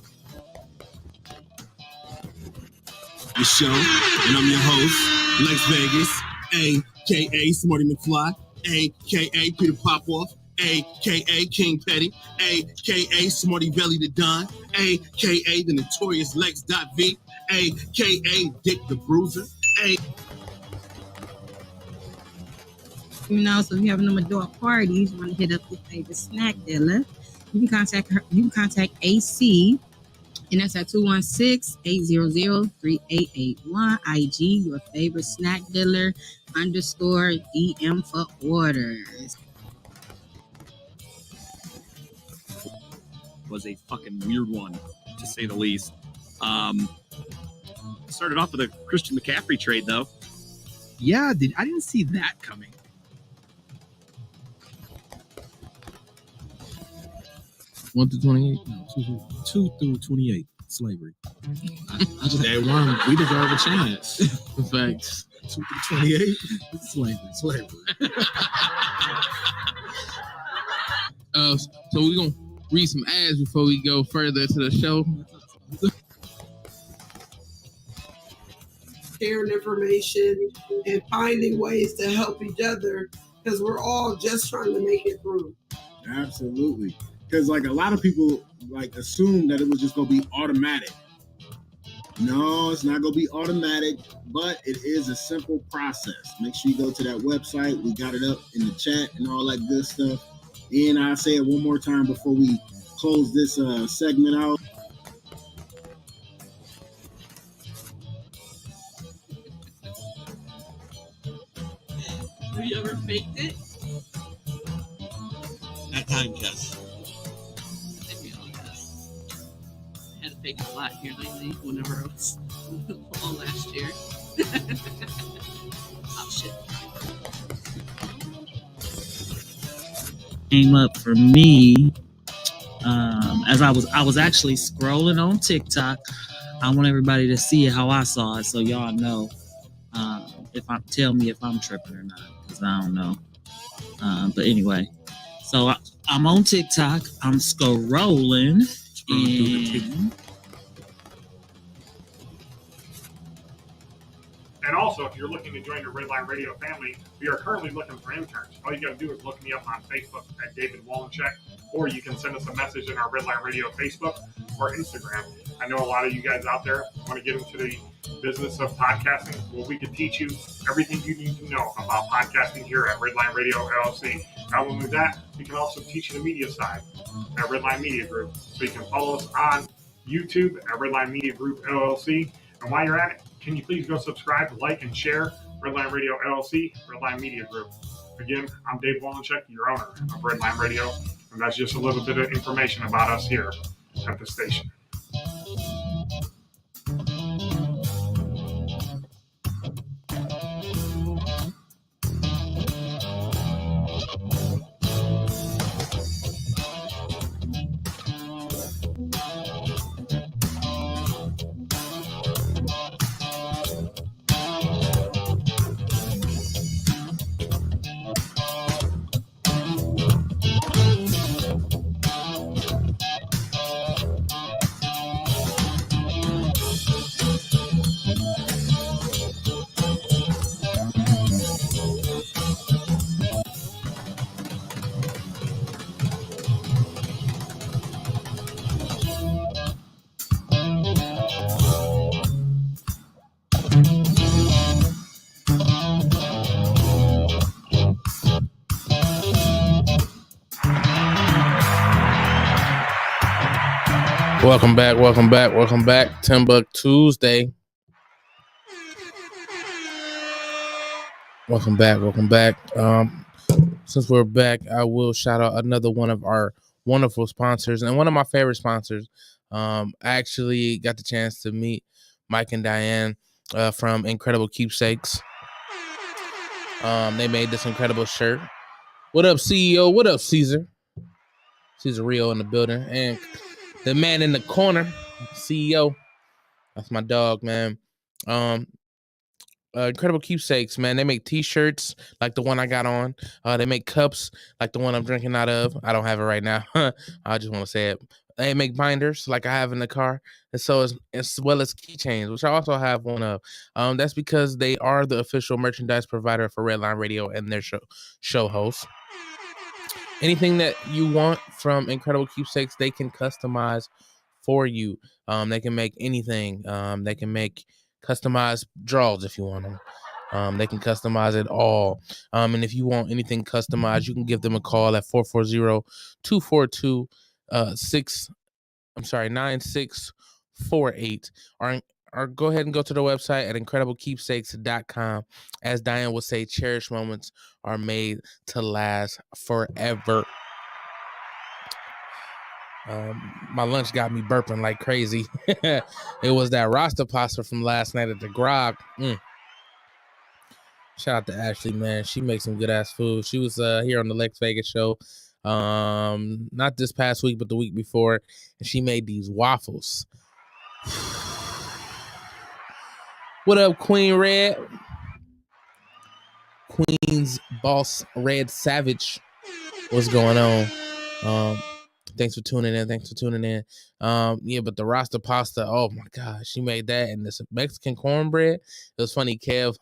The show, and I'm your host, Lex Vegas, a.k.a. Smarty McFly, a.k.a. Peter Popoff, a.k.a. King Petty, a.k.a. Smarty Belly the Don, a.k.a. the notorious Lex.V, a.k.a. Dick the Bruiser, You know, so if you're having them adult parties, you want to hit up your favorite snack dealer, you can contact her. You can contact AC, and that's at 216-800-3881. IG, your favorite snack dealer _DM for orders. Was a fucking weird one, to say the least. Started off with a Christian McCaffrey trade, though. Yeah, I didn't see that coming. 1 through 28? No, 2 through 28. Slavery. I just had one. We deserve a chance. Facts. 2 through 28? Slavery. So we're going to read some ads before we go further to the show. Sharing information and finding ways to help each other because we're all just trying to make it through. Absolutely. Because like a lot of people like assume that it was just gonna be automatic. No, it's not gonna be automatic, but it is a simple process. Make sure you go to that website. We got it up in the chat and all that good stuff. And I'll say it one more time before we close this segment out. Have you ever faked it? At time, yes. I had to fake it a lot here lately whenever I was all last year. Oh shit. Came up for me as I was actually scrolling on TikTok. I want everybody to see how I saw it, so y'all know tell me if I'm tripping or not, because I don't know. But anyway, so I'm on TikTok. I'm scrolling, And also, if you're looking to join the Redline Radio family, we are currently looking for interns. All you got to do is look me up on Facebook at David Wallencheck, or you can send us a message in our Redline Radio Facebook or Instagram. I know a lot of you guys out there want to get into the business of podcasting. Well, we can teach you everything you need to know about podcasting here at Redline Radio LLC. Not only that, we can also teach you the media side at Redline Media Group. So you can follow us on YouTube at Redline Media Group LLC. And while you're at it, can you please go subscribe, like, and share Redline Radio LLC, Redline Media Group. Again, I'm Dave Wallencheck, your owner of Redline Radio And that's just a little bit of information about us here at the station. Welcome back. TimbukTuesday. Welcome back. Since we're back, I will shout out another one of our wonderful sponsors and one of my favorite sponsors. I actually got the chance to meet Mike and Diane from Incredible Keepsakes. They made this incredible shirt. What up, CEO? What up, Caesar? Caesar Rio in the building. And the man in the corner, CEO. That's my dog, man. Incredible Keepsakes, man. They make t-shirts like the one I got on. They make cups like the one I'm drinking out of. I don't have it right now. I just want to say it. They make binders like I have in the car, and so as well as keychains, which I also have one of. That's because they are the official merchandise provider for Redline Radio and their show hosts. Anything that you want from Incredible Keepsakes, they can customize for you. They can make anything. They can make customized drawers if you want them. They can customize it all. And if you want anything customized, you can give them a call at 440-242-9648 or go ahead and go to the website at incrediblekeepsakes.com. As Diane would say, cherished moments are made to last forever. My lunch got me burping like crazy. It was that Rasta pasta from last night at the Grog. Shout out to Ashley, man. She makes some good ass food. She was here on the Lex Vegas show. Not this past week, but the week before. And she made these waffles. What up, Queen Red? Queen's Boss Red Savage. What's going on? Thanks for tuning in. Yeah, but the Rasta pasta, oh my gosh, she made that and this Mexican cornbread. It was funny, Kev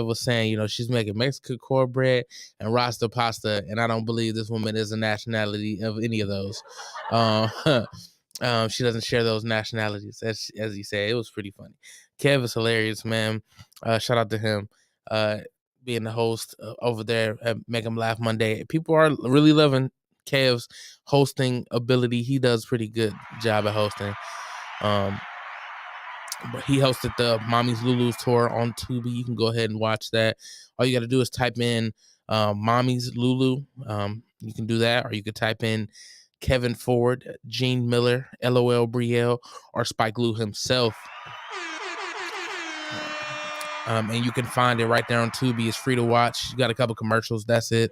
was saying, she's making Mexican cornbread and Rasta pasta, and I don't believe this woman is a nationality of any of those. She doesn't share those nationalities, as he said. It was pretty funny. Kev is hilarious, man. Shout out to him. Being the host over there at Make 'em Laugh Monday. People are really loving Kev's hosting ability. He does pretty good job at hosting. But he hosted the Mommy's Lulu's tour on Tubi. You can go ahead and watch that. All you got to do is type in Mommy's Lulu. You can do that, or you could type in Kevin Ford, Gene Miller, LOL Brielle, or Spike Lee himself. And you can find it right there on Tubi. It's free to watch. You got a couple commercials. That's it.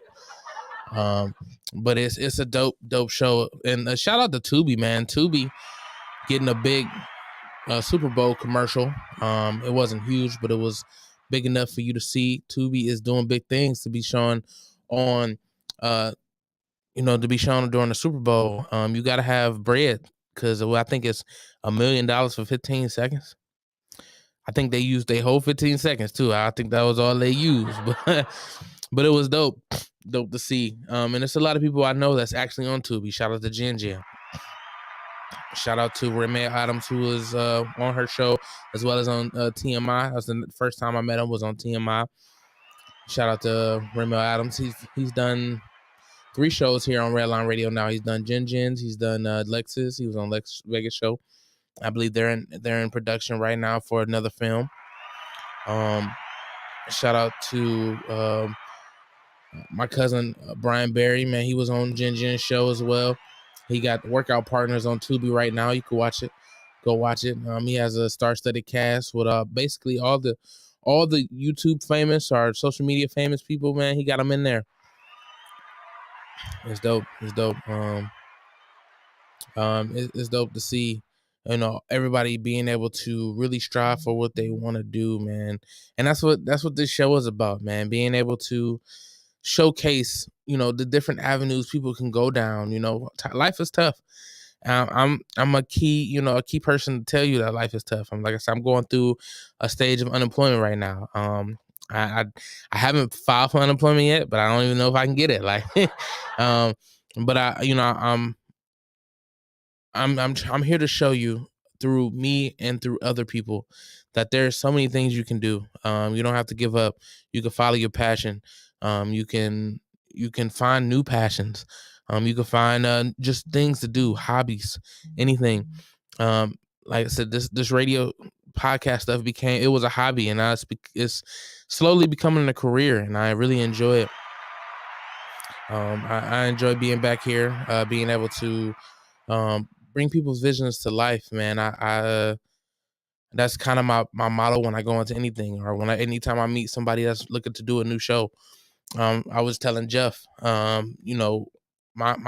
But it's a dope show. And shout out to Tubi, man. Tubi getting a big Super Bowl commercial. It wasn't huge, but it was big enough for you to see. Tubi is doing big things to be shown on, to be shown during the Super Bowl. You got to have bread because I think it's $1 million for 15 seconds. I think they used their whole 15 seconds too. I think that was all they used, but it was dope to see. And there's a lot of people I know that's actually on Tubi. Shout out to Jen Jen. Shout out to Remy Adams, who was on her show as well as on TMI. That was the first time I met him was on TMI. Shout out to Remy Adams. He's done 3 shows here on Redline Radio now. He's done Jen Jen's. He's done Lex's. He was on Lex Vegas show. I believe they're in production right now for another film. Shout out to My cousin Brian Barry, man, he was on Jin Jin's show as well. He got Workout Partners on Tubi right now. You can watch it. Go watch it. He has a star-studded cast with basically all the YouTube famous or social media famous people, man. He got them in there. It's dope. It's dope. It's dope to see, everybody being able to really strive for what they want to do, man. And that's what this show is about, man. Being able to showcase, the different avenues people can go down. Life is tough. I'm a key person to tell you that life is tough. Like I said, I'm going through a stage of unemployment right now. I haven't filed for unemployment yet, but I don't even know if I can get it. Like, but I'm here to show you through me and through other people that there's so many things you can do. You don't have to give up. You can follow your passion. You can find new passions. You can find just things to do, hobbies, anything. Like I said, this radio podcast stuff was a hobby, and now it's slowly becoming a career, and I really enjoy it. I enjoy being back here, being able to bring people's visions to life, man. I that's kind of my motto when I go into anything, or anytime I meet somebody that's looking to do a new show. I was telling Jeff, my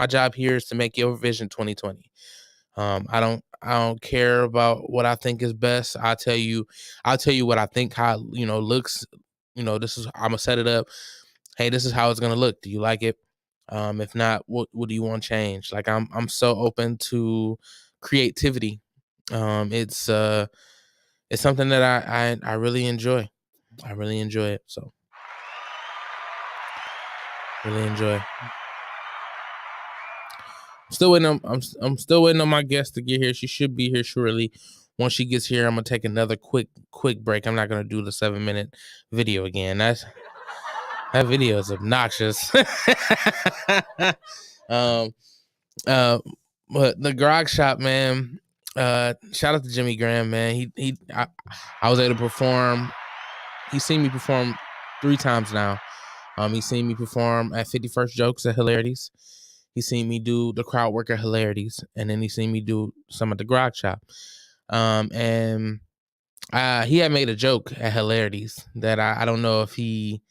job here is to make your vision 2020. I don't care about what I think is best. I'll tell you what I think, how looks. This is, I'm gonna set it up. Hey, this is how it's gonna look. Do you like it? If not, what do you want to change? Like, I'm so open to creativity. It's something that I really enjoy. I really enjoy it. So really enjoy. Still waiting on, I'm still waiting on my guest to get here. She should be here shortly. Once she gets here, I'm gonna take another quick break. I'm not gonna do the 7-minute video again. That video is obnoxious. But the Grog Shop, man. Shout out to Jimmy Graham, man. I was able to perform. He's seen me perform 3 times now. He's seen me perform at 51st Jokes at Hilarities. He's seen me do the crowd work at Hilarities, and then he's seen me do some at the Grog Shop. And he had made a joke at Hilarities that I don't know if he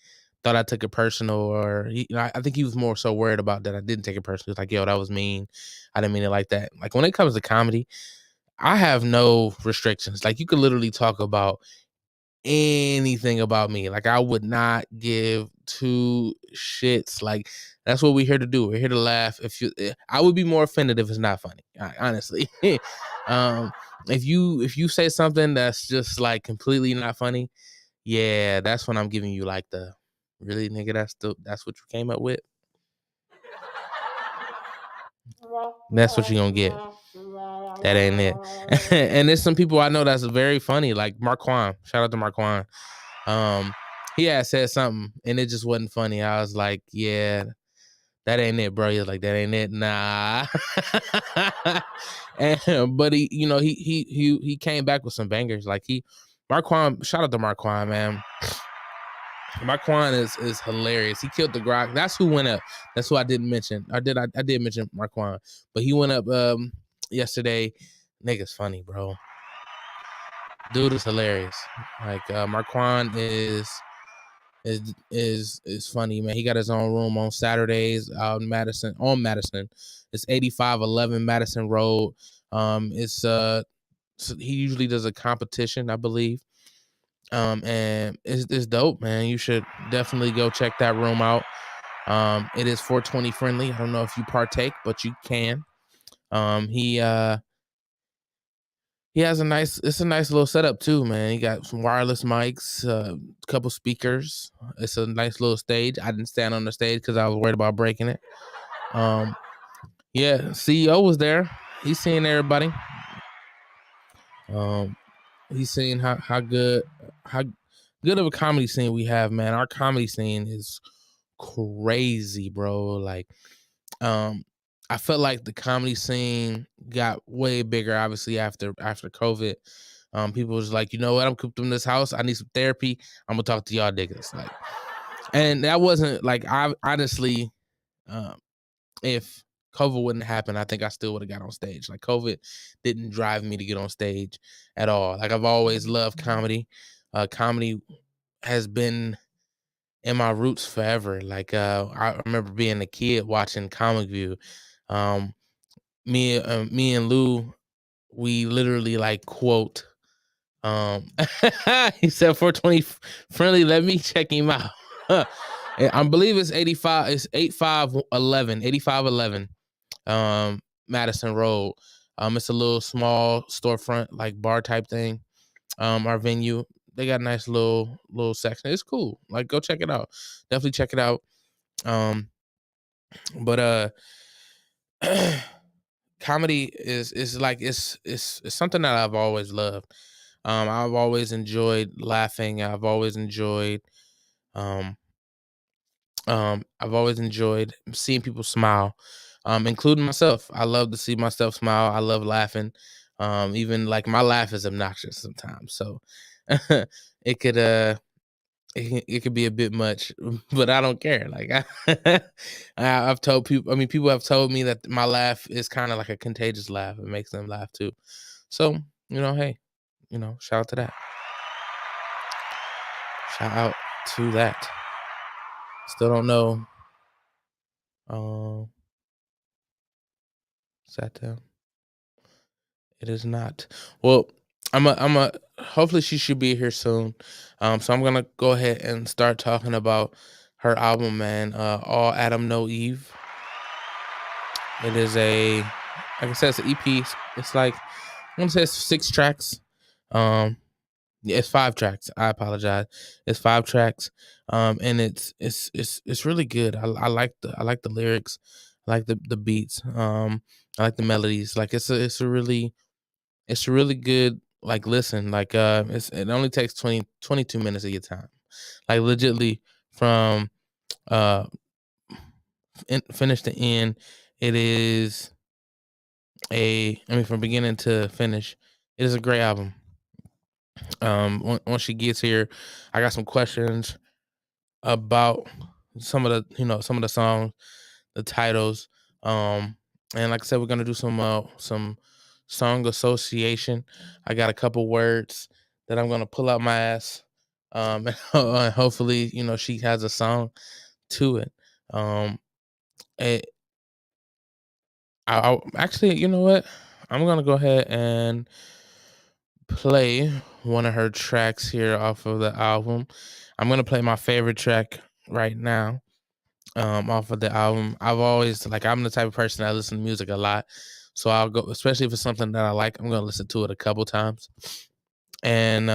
thought I took it personal, or I think he was more so worried about that I didn't take it personally. He was like, yo, that was mean. I didn't mean it like that. Like, when it comes to comedy, I have no restrictions. Like, you could literally talk about anything about me. Like, I would not give 2 shits. Like, that's what we're here to do. We're here to laugh. I would be more offended if it's not funny, honestly. If you say something that's just like completely not funny, yeah, that's when I'm giving you like the really, nigga, that's what you came up with. That's what you're gonna get. That ain't it. And there's some people I know that's very funny, like Marquand. Shout out to Marquand. He had said something and it just wasn't funny. I was like, yeah, that ain't it, bro. He was like, that ain't it. Nah. But he came back with some bangers. Like, Marquand, shout out to Marquand, man. Marquand is hilarious. He killed the Grog. That's who went up. That's who I didn't mention. I did mention Marquand, but he went up yesterday. Nigga's funny, bro. Dude is hilarious. Like, Marquand is funny, man. He got his own room on Saturdays out in Madison. It's 8511 Madison Road. It's he usually does a competition, I believe. And it's dope, man. You should definitely go check that room out. It is 420 friendly. I don't know if you partake, but you can. He has it's a nice little setup too, man. He got some wireless mics, a couple speakers. It's a nice little stage. I didn't stand on the stage because I was worried about breaking it. Yeah, CEO was there. He's seeing everybody. He's seeing how good of a comedy scene we have, man. Our comedy scene is crazy, bro. Like, I felt like the comedy scene got way bigger, obviously, after COVID. People was like, you know what? I'm cooped in this house. I need some therapy. I'm gonna talk to y'all niggas. Like, And that wasn't like, I honestly, if COVID wouldn't happen, I think I still would have got on stage. Like, COVID didn't drive me to get on stage at all. Like, I've always loved comedy. Comedy has been in my roots forever. Like, I remember being a kid watching Comic View. Me and Lou, we literally like quote. He said 420 friendly. Let me check him out. I believe it's 85. It's 8511. Madison Road. It's a little small storefront, like bar type thing. Our venue, they got a nice little section. It's cool. Like, go check it out. Definitely check it out. But comedy is like, it's something that I've always loved. I've always enjoyed laughing. I've always enjoyed seeing people smile, including myself. I love to see myself smile. I love laughing. Even like, my laugh is obnoxious sometimes, so it could it could be a bit much, but I don't care. Like, I've told people. I mean, people have told me that my laugh is kind of like a contagious laugh. It makes them laugh too. So, hey, shout out to that. Shout out to that. Still don't know. Sat down. It is not. Well, hopefully she should be here soon. So I'm gonna go ahead and start talking about her album, man. All Adam No Eve. It is like I said, it's an EP. It's like, I'm gonna say it's 6 tracks. Yeah, it's 5 tracks. I apologize. It's 5 tracks. And it's really good. I like the lyrics. I like the beats. I like the melodies. Like, it's a really good, like, listen. Like, it only takes 22 minutes of your time. Like, legitly, from finish to end, it is from beginning to finish, it is a great album. Once she gets here, I got some questions about some of the songs, the titles. And like I said, we're gonna do some song association. I got a couple words that I'm gonna pull out my ass. And hopefully, she has a song to it. I actually, you know what? I'm gonna go ahead and play one of her tracks here off of the album. I'm gonna play my favorite track right now, off of the album. I'm the type of person that listen to music a lot, so I'll go, especially if it's something that I like, I'm gonna listen to it a couple times. And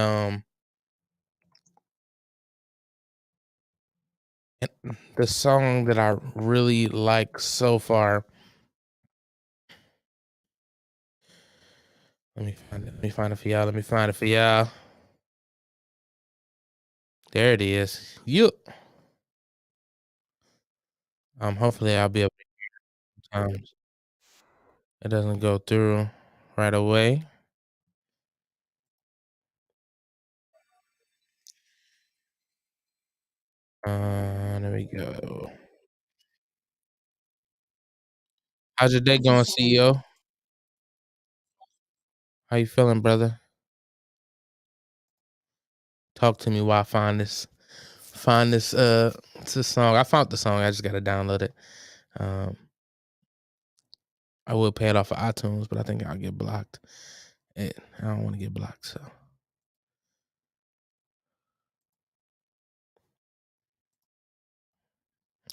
the song that I really like so far. Let me find it. Let me find it for y'all. There it is. Hopefully I'll be able to hear it sometimes. It doesn't go through right away. There we go. How's your day going, CEO? How you feeling, brother? Talk to me while I find this song. I found the song. I just gotta download it. I will pay it off of iTunes, but I think I'll get blocked. I don't want to get blocked, so.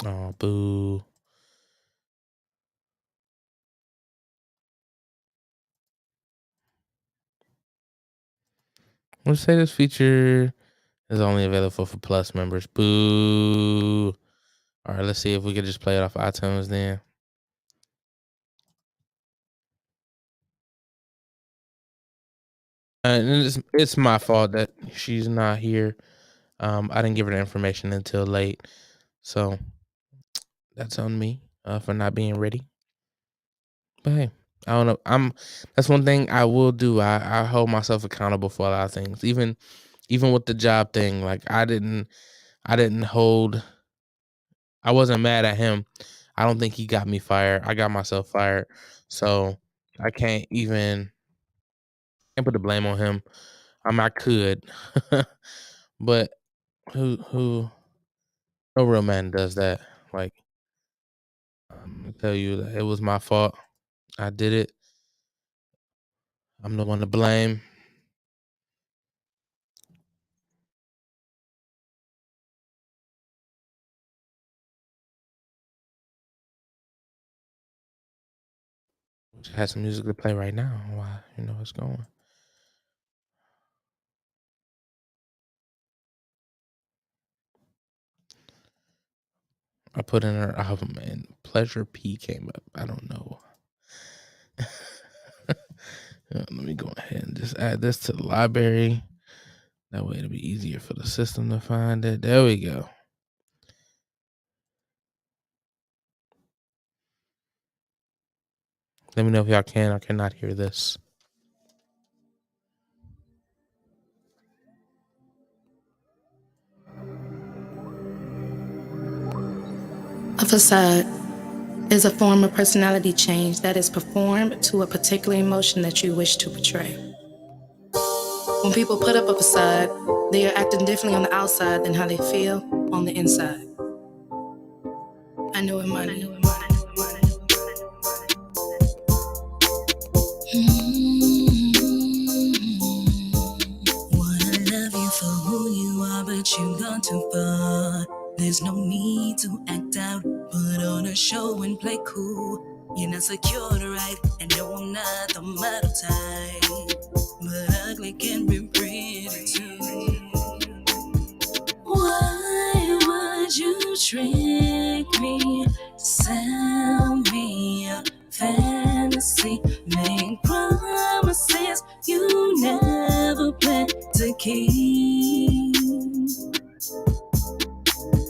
Oh, boo. Let's say this feature is only available for Plus members. Boo. All right, let's see if we can just play it off iTunes then. And it's my fault that she's not here. I didn't give her the information until late, so that's on me for not being ready. But hey, I don't know. That's one thing I will do. I hold myself accountable for a lot of things, even with the job thing. Like, I didn't hold I wasn't mad at him. I don't think he got me fired. I got myself fired. So I can't put the blame on him. I could. But who no real man does that. Like, I tell you that it was my fault. I did it. I'm the one to blame. Just had some music to play right now. Why, it's going. I put in her album and Pleasure P came up. I don't know. Let me go ahead and just add this to the library. That way it'll be easier for the system to find it. There we go. Let me know if y'all can or cannot hear this. A facade is a form of personality change that is performed to a particular emotion that you wish to portray. When people put up a facade, they are acting differently on the outside than how they feel on the inside. Anuimani. Wanna love you for who you are, but you've gone too far. There's no need to act out, put on a show and play cool. You're not secure, right? And no, I'm not the model type, but ugly can be pretty too. Why would you trick me? Sell me a fantasy, make promises you never plan to keep.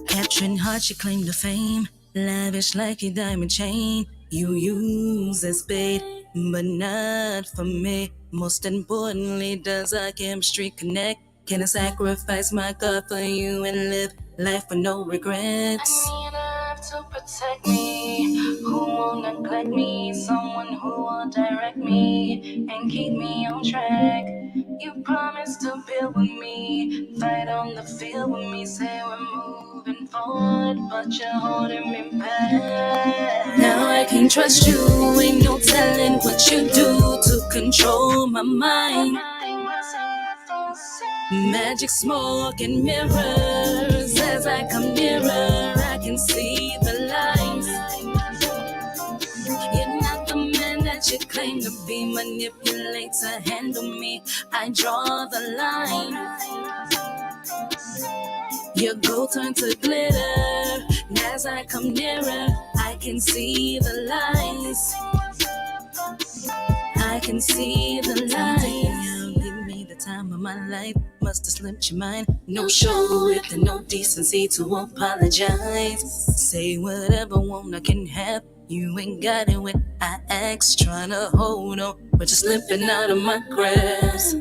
Capturing hearts, you claim the fame, lavish like your diamond chain. You use as bait, but not for me. Most importantly, does our chemistry connect? Can I sacrifice my God for you and live life with no regrets? I need love to protect me, who won't neglect me, someone who will direct me and keep me on track. You promised to build with me, fight on the field with me, say we're moving forward, but you're holding me back. Now I can't trust you, ain't no telling what you do to control my mind. Magic smoke and mirrors, as I come nearer, I can see the lines. You're not the man that you claim to be, manipulate to handle me, I draw the line. Your gold turn to glitter, and as I come nearer, I can see the lines. I can see the lines. Give me the time of my life, must have slipped your mind. No show with and no decency to apologize. Say whatever want I can have, you ain't got it when I ask. Tryna hold on, but you're slipping out of my grasp.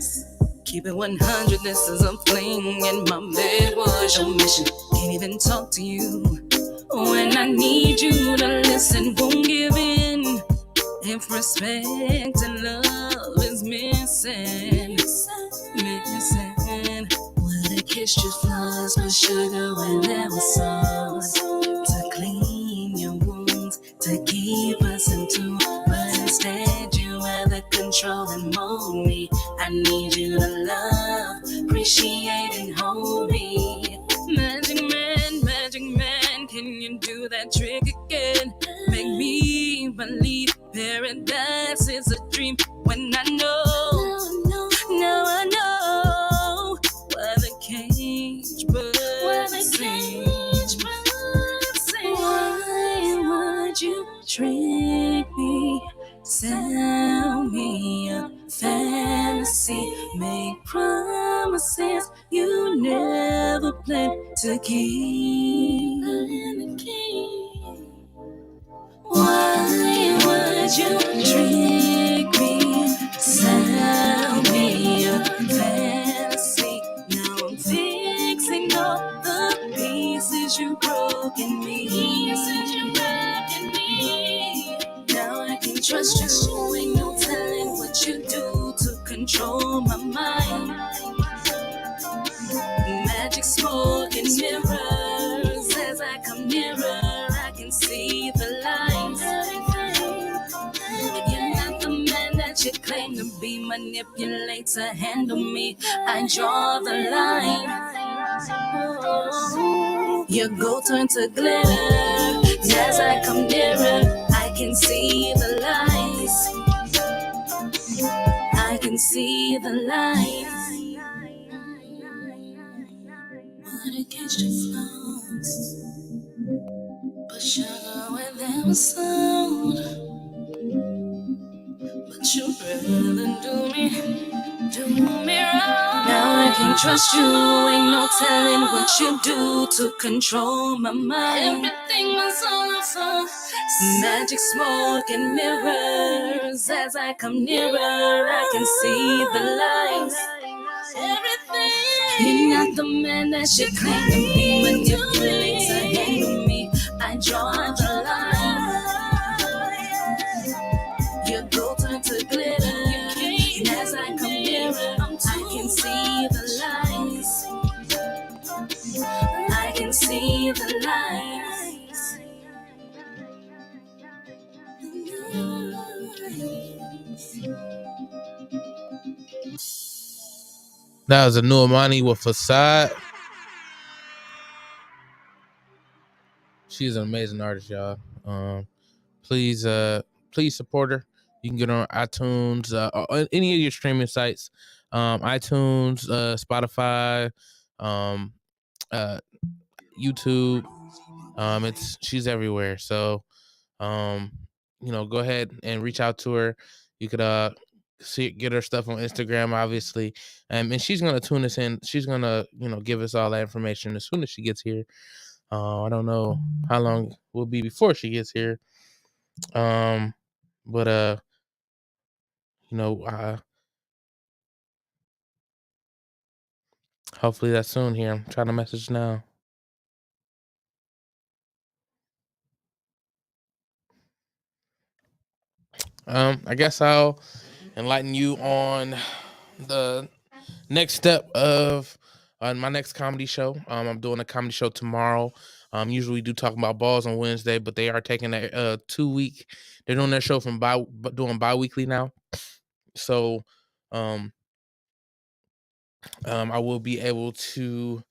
Keep it 100, this is a fling, and my bed was your mission. Can't even talk to you when I need you to listen. Won't give in if respect and love is missing. Would have kissed your flaws with sugar when there was sauce to clean your wounds, to keep us in tune. But instead you rather control and mold me. I need you to love, appreciate and hold me. Magic man, can you do that trick again? Make me believe paradise is a dream when I know, now I know where the cage birds sing. Why would you trick me? Sell me a fantasy, make promises you never plan to keep. Why would you trick me? Sell me a fantasy. Now I'm fixing all the pieces you broke in me. mind. Magic smoke and mirrors. As I come nearer, I can see the lines. You're not the man that you claim to be. Manipulate to handle me. I draw the line. Your gold turn to glitter. As I come nearer, I can see the lights. I can see the lights. Wanna catch the flows, but sugar when there was sound. But you rather do me wrong. Now I can't trust you, ain't no telling what you do to control my mind. Everything was on the phone. Magic smoke and mirrors. As I come nearer, I can see the lights. Everything. You're not the man that you claim to be. Manipulate to handle me. I draw the line. Your gold turn to glitter. And as I come nearer, I can see the lights. I can see the lights. That was Anuimani with Facade. She's an amazing artist, y'all. Please support her. You can get her on iTunes, any of your streaming sites, iTunes, Spotify, YouTube. She's everywhere. So, go ahead and reach out to her. You could get her stuff on Instagram, obviously, and she's gonna tune us in. She's gonna give us all that information as soon as she gets here. I don't know how long it will be before she gets here. But hopefully that's soon here. I'm trying to message now. I guess I'll enlighten you on the next step of my next comedy show. I'm doing a comedy show tomorrow. Usually we do talk about balls on Wednesday, but they are taking a 2-week. They're doing their show from doing bi-weekly now. So I will be able to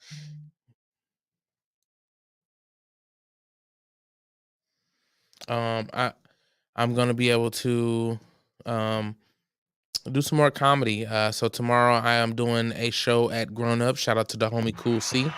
I'm gonna be able to do some more comedy. So tomorrow I am doing a show at Grown Up. Shout out to the homie Cool C.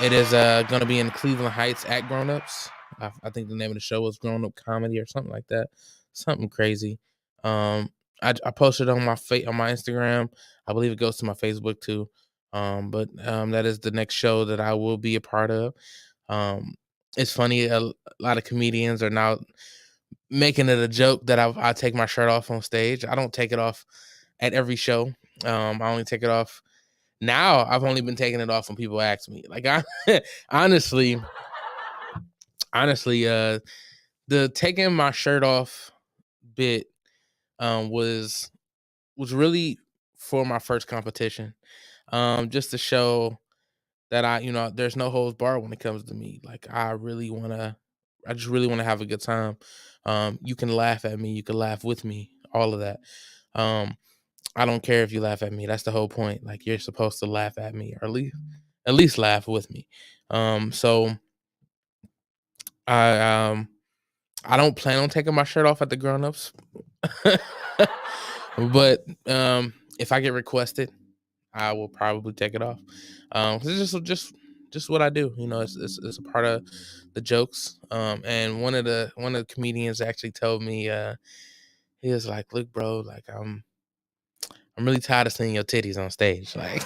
It is gonna be in Cleveland Heights at Grown Ups. I think the name of the show was Grown Up Comedy or something like that. Something crazy. I posted on my on my Instagram. I believe it goes to my Facebook too. But that is the next show that I will be a part of. It's funny. A lot of comedians are now making it a joke that I take my shirt off on stage. I don't take it off at every show. I only take it off now. I've only been taking it off when people ask me. Like honestly, the taking my shirt off bit was really for my first competition. Just to show that there's no holds barred when it comes to me. Like I just really want to have a good time. You can laugh at me, you can laugh with me, all of that. I don't care if you laugh at me. That's the whole point. Like you're supposed to laugh at me, or at least laugh with me. So I don't plan on taking my shirt off at the Grown Ups. But if I get requested, I will probably take it off. It's just what I do. It's a part of the jokes. And one of the comedians actually told me, he was like, "Look, bro, like I'm really tired of seeing your titties on stage. Like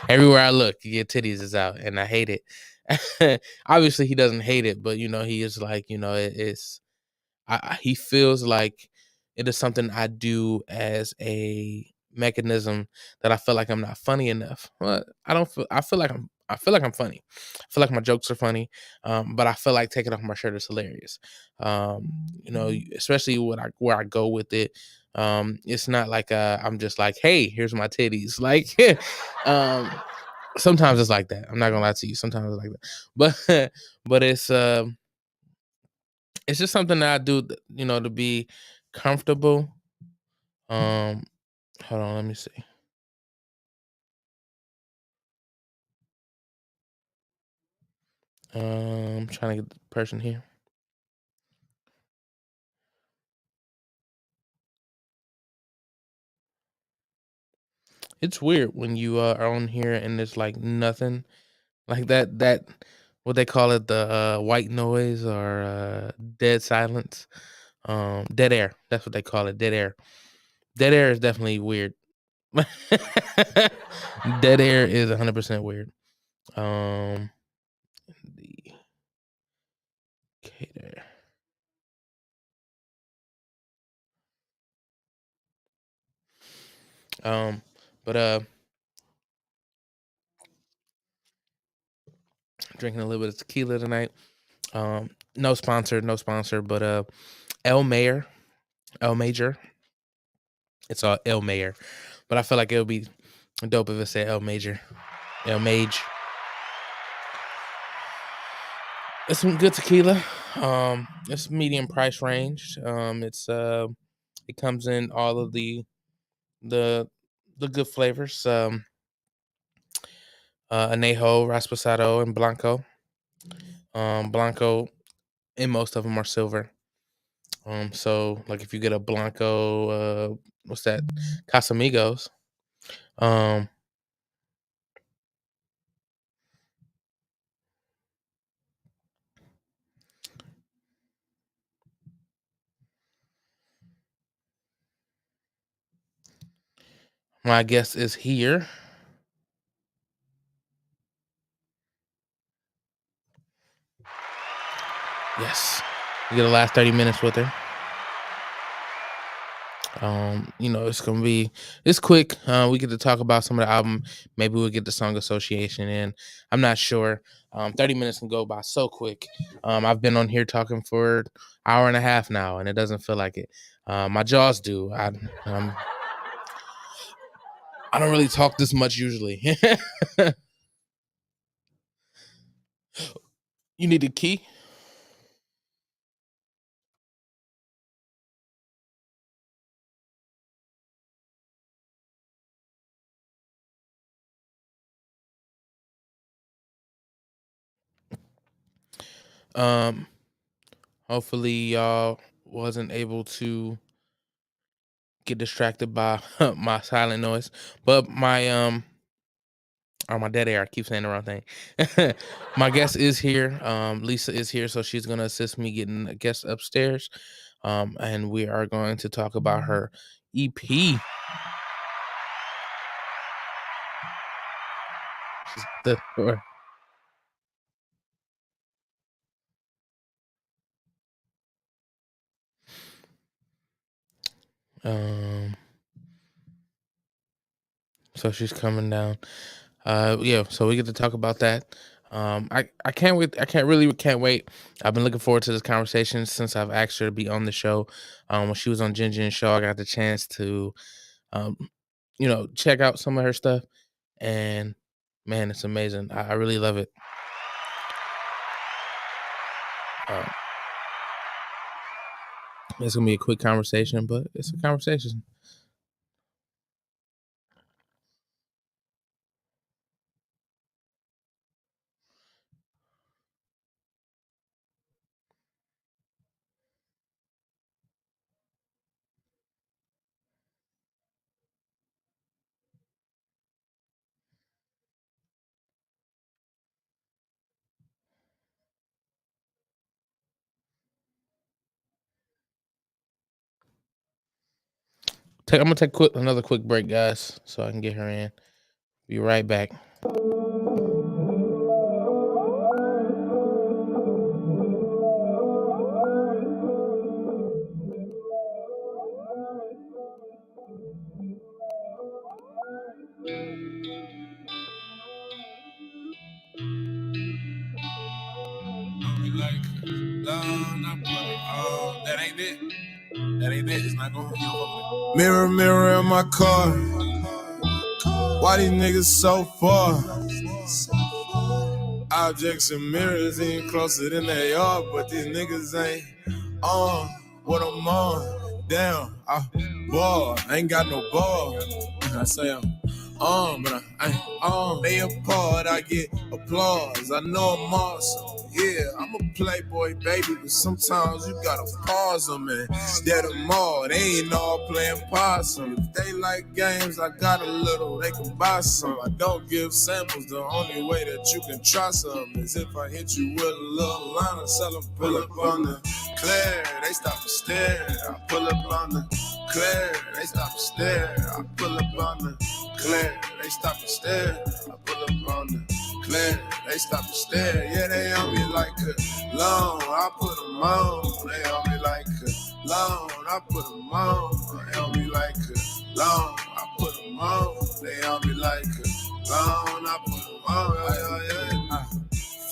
everywhere I look, your titties is out, and I hate it." Obviously, he doesn't hate it, but he is like, he feels like it is something I do as a mechanism that I feel like I'm not funny enough. Well, I feel like I'm funny. I feel like my jokes are funny. But I feel like taking off my shirt is hilarious. Especially where I go with it. It's not like I'm just like, hey, here's my titties. Like, sometimes it's like that. I'm not gonna lie to you. Sometimes it's like that, but it's just something that I do, to be comfortable. Hold on, let me see. I'm trying to get the person here. It's weird when you are on here and there's like nothing like that what they call it, the white noise or dead silence. Dead air. That's what they call it, dead air. Dead air is definitely weird. Dead air is 100% weird. The cater. But drinking a little bit of tequila tonight. No sponsor, but El Mayor, El Major. It's all El Mayor, but I feel like it would be dope if it said El Major, El Mage. It's some good tequila. It's medium price range. It comes in all of the good flavors. Anejo, Rasposado, and Blanco. Blanco, and most of them are silver. So like if you get a Blanco, what's that? Casamigos. My guest is here. Yes. We get the last 30 minutes with her. It's quick. We get to talk about some of the album. Maybe we'll get the song association in. I'm not sure. 30 minutes can go by so quick. I've been on here talking for an hour and a half now, and it doesn't feel like it. My jaws do. I don't really talk this much usually. You need a key? Um, Hopefully y'all wasn't able to get distracted by my silent noise, but my dead air. I keep saying the wrong thing. My guest is here. Lisa is here, so she's gonna assist me getting a guest upstairs. And we are going to talk about her EP. The door. So she's coming down. Yeah, so we get to talk about that. I can't wait. Can't wait. I've been looking forward to this conversation since I've asked her to be on the show. When she was on Jinjin's show, I got the chance to, um, check out some of her stuff, and man, it's amazing. I really love it. It's gonna be a quick conversation, but it's a conversation. I'm gonna take another quick break, guys, so I can get her in. Be right back. That ain't it. That ain't it. It's not gonna you. Mirror, mirror in my car. Why these niggas so far? Objects and mirrors ain't closer than they are, but these niggas ain't on what I'm on. Damn, I ball. I ain't got no ball. I say I'm on, but I ain't on. They applaud, I get applause. I know I'm awesome. Yeah, I'm a playboy, baby, but sometimes you gotta pause them and dead them all. They ain't all playing possum. If they like games, I got a little, they can buy some. I don't give samples. The only way that you can try some is if I hit you with a little line and sell them, pull up on the clear. They stop and stare. I pull up on the clear. They stop and stare. I pull up on the clear. They stop and stare. I pull up on the clear. They stop and stare. Yeah, they on me like a long. I put them on. They on me like a long. I put them on. They on me like a long. I put them on. They on me like a long. I put them on. I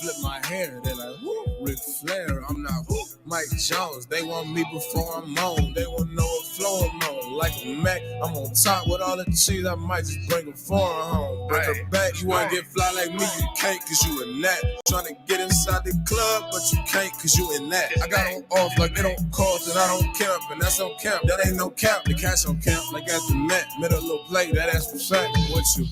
flip my hair. They like, whoop, Ric Flair. I'm not whoop, Mike Jones. They want me before I'm on. They want to know what flow I'm on. Like a Mac, I'm on top with all the cheese. I might just bring a foreign home. Bring her back. You want to get fly like me? You can't cause you a gnat. Trying to get inside the club, but you can't cause you in that. I got on off like it don't cost and I don't camp. And that's on camp. That ain't no cap. The cash on camp. Like at the Met. Middle of play. That ass for fact. What you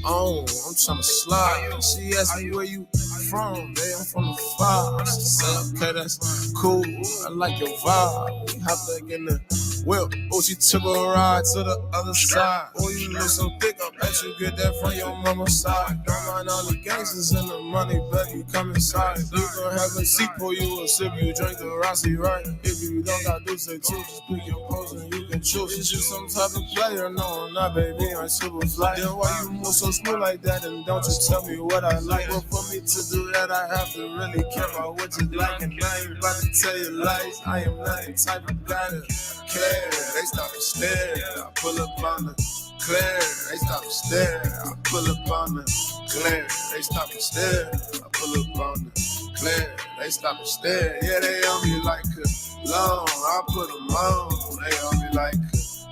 on? I'm trying to slide. She asked me where you from. They I'm from the fire. I said, okay, that's cool. I like your vibe. We hop back in the whip. Oh, she took a ride to the other side. Oh, you look so thick. I bet you get that from your mama's side. Don't mind all the gangsters and the money, but you come inside. You gon' have a seat for you a sip. You drink the Rossi, right? If you don't got to say two, just pick your pose and you can choose. Is you some type of player? No, I'm not, baby. I'm super fly. Then why you move so smooth like that? And don't you tell me what I like. Well, for me to do that, I have to really care about what you like. And I ain't about to tell you lies. I am not the type of guy to care. They stop and stare. I pull up on the clear. They stop and stare. I pull up on the clear. They stop and stare. I pull up on the clear. They stop and stare. Yeah, they on me like a long. I put them on. They on me like a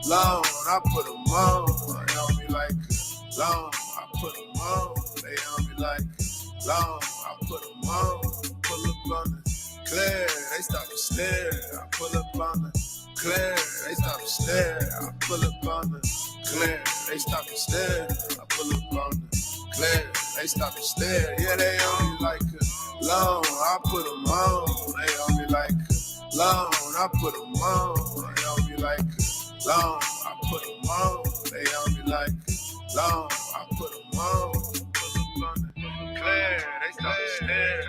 long. I put them on. They on me like a long. I put them on. They on me like a long. I put them on. Pull up on the clear. They stop and stare. I pull up on the clear. They stop and stare. I pull up on the clear. They stop and stare. I pull up on the clear. They stop and stare. Yeah, they on me like a long. I put them on. They on me like a long. I put them on. They on me like a long. I put them on. They on me like a long. I put them on. Pull up on the clear. They stop and stare.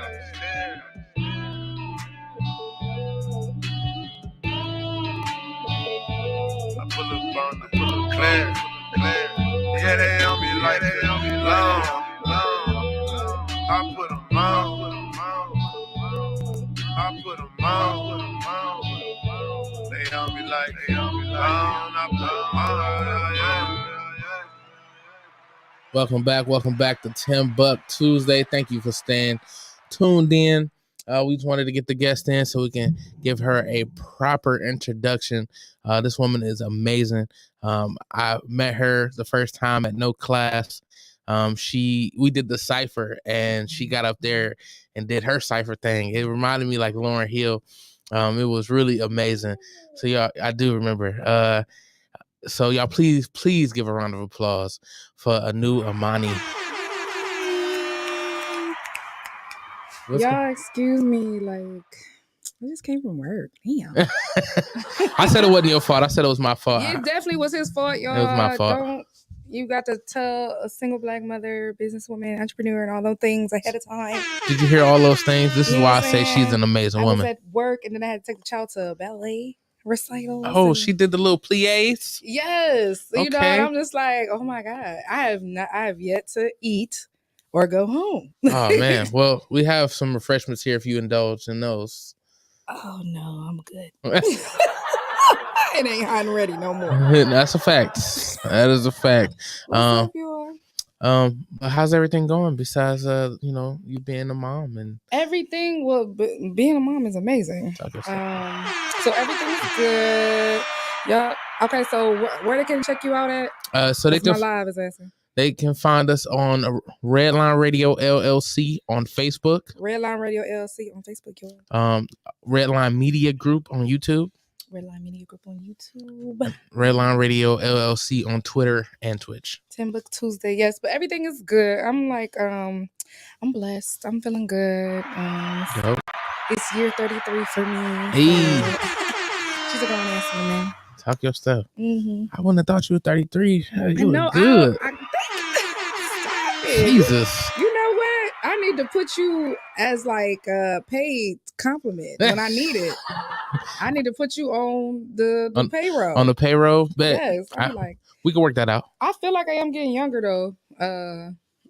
I pull up on the clear. Yeah, they on me like they on me long. I put them on. I put them on. They on me like they on me long. I put them on. Yeah. Welcome back to TimbukTuesday. Thank you for staying tuned in. We just wanted to get the guest in so we can give her a proper introduction. This woman is amazing. I met her the first time at no class. We did the cipher and she got up there and did her cipher thing. It reminded me like Lauryn Hill. It was really amazing. So y'all, I do remember. So y'all, please give a round of applause for Anuimani. Y'all, excuse me, like I just came from work. Damn. I said it wasn't your fault. I said it was my fault. It definitely was his fault, y'all. It was my fault. You got to tell a single black mother, businesswoman, entrepreneur, and all those things ahead of time. Did you hear all those things? This is why I say she's an amazing woman. I was at work and then I had to take the child to a ballet recital. Oh, she did the little plies? Yes. Okay. You know, and I'm just like, oh my God. I have yet to eat or go home. Oh man. Well, we have some refreshments here if you indulge in those. Oh no, I'm good. It ain't hot and ready no more. That's a fact. That is a fact. What's up, y'all? But how's everything going besides you being a mom and Everything, well, being a mom is amazing. So everything is good. Yeah. Okay, so where they can check you out at? so they That's my can live is asking. they can find us on Redline Radio LLC on Facebook. Redline Radio LLC on Facebook, y'all. Redline Media Group on YouTube. Redline Media Group on YouTube. Redline Radio LLC on Twitter and Twitch. TimbukTuesday, yes, but everything is good. I'm like, I'm blessed. I'm feeling good. It's year 33 for me. Hey. So. She's a grown ass woman. Talk your stuff. Mm-hmm. I wouldn't have thought you were 33. You know, were good. Stop it. Jesus. You know what? I need to put you as like a paid compliment when I need it. I need to put you on the payroll. On the payroll? Bet. Yes. I'm like, we can work that out. I feel like I am getting younger though.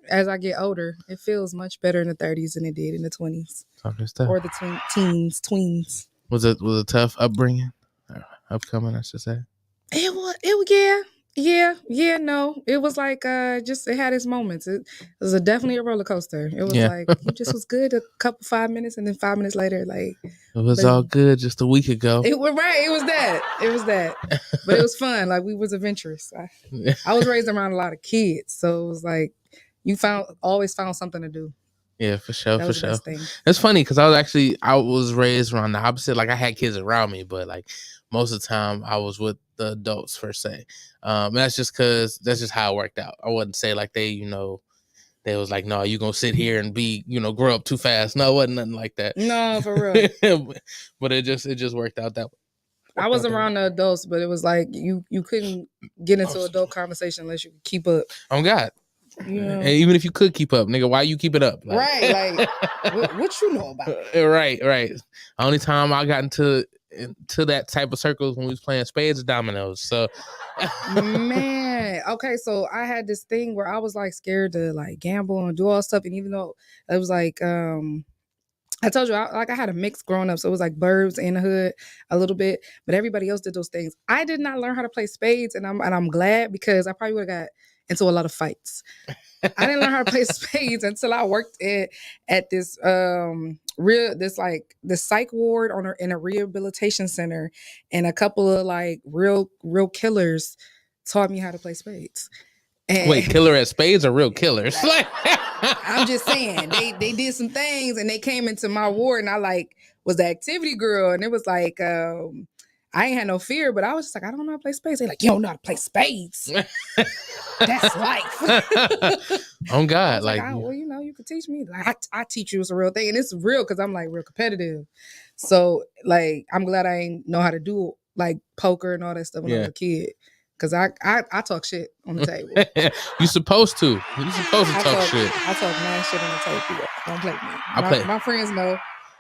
As I get older, it feels much better in the 30s than it did in the 20s. Talking stuff. Or the tweens. Was it a tough upbringing? Upcoming, I should say. It was no. It was like just it had its moments. It was definitely a roller coaster. It was like you just was good a couple 5 minutes and then 5 minutes later, like it was all good just a week ago. It was right. It was that. But it was fun. Like we was adventurous. I was raised around a lot of kids, so it was like you always found something to do. Yeah, for sure, that for was sure. The best thing. It's funny because I was raised around the opposite. Like I had kids around me, but like most of the time I was with the adults per se. That's just how it worked out. I wouldn't say like they was like, no, you gonna sit here and be, grow up too fast. No, it wasn't nothing like that. No, for real. But it just worked out that way. I was around the adults, but it was like you couldn't get into adult conversation unless you could keep up. Oh God. Yeah. And even if you could keep up, nigga, why you keep it up? Like, right, like what you know about it? Right. Only time I got into that type of circles when we was playing spades or dominoes. So man, okay, so I had this thing where I was like scared to like gamble and do all stuff, and even though it was like I told you, I had a mix growing up, so it was like burbs in the hood a little bit, but everybody else did those things. I did not learn how to play spades, and I'm glad because I probably would have got into a lot of fights. I didn't learn how to play spades until I worked at this psych ward in a rehabilitation center, and a couple of like real killers taught me how to play spades. And wait, killer at spades or real killers? I'm just saying they did some things and they came into my ward and I like was the activity girl, and it was like I ain't had no fear, but I was just like, I don't know how to play spades. They're like, you don't know how to play spades. That's life. Oh God, like well, you could teach me. Like I teach you, it's a real thing, and it's real because I'm like real competitive. So like I'm glad I ain't know how to do like poker and all that stuff when I was a kid. Cause I talk shit on the table. You supposed to. You supposed to talk shit. I talk mad shit on the table. Don't play with me. My friends know.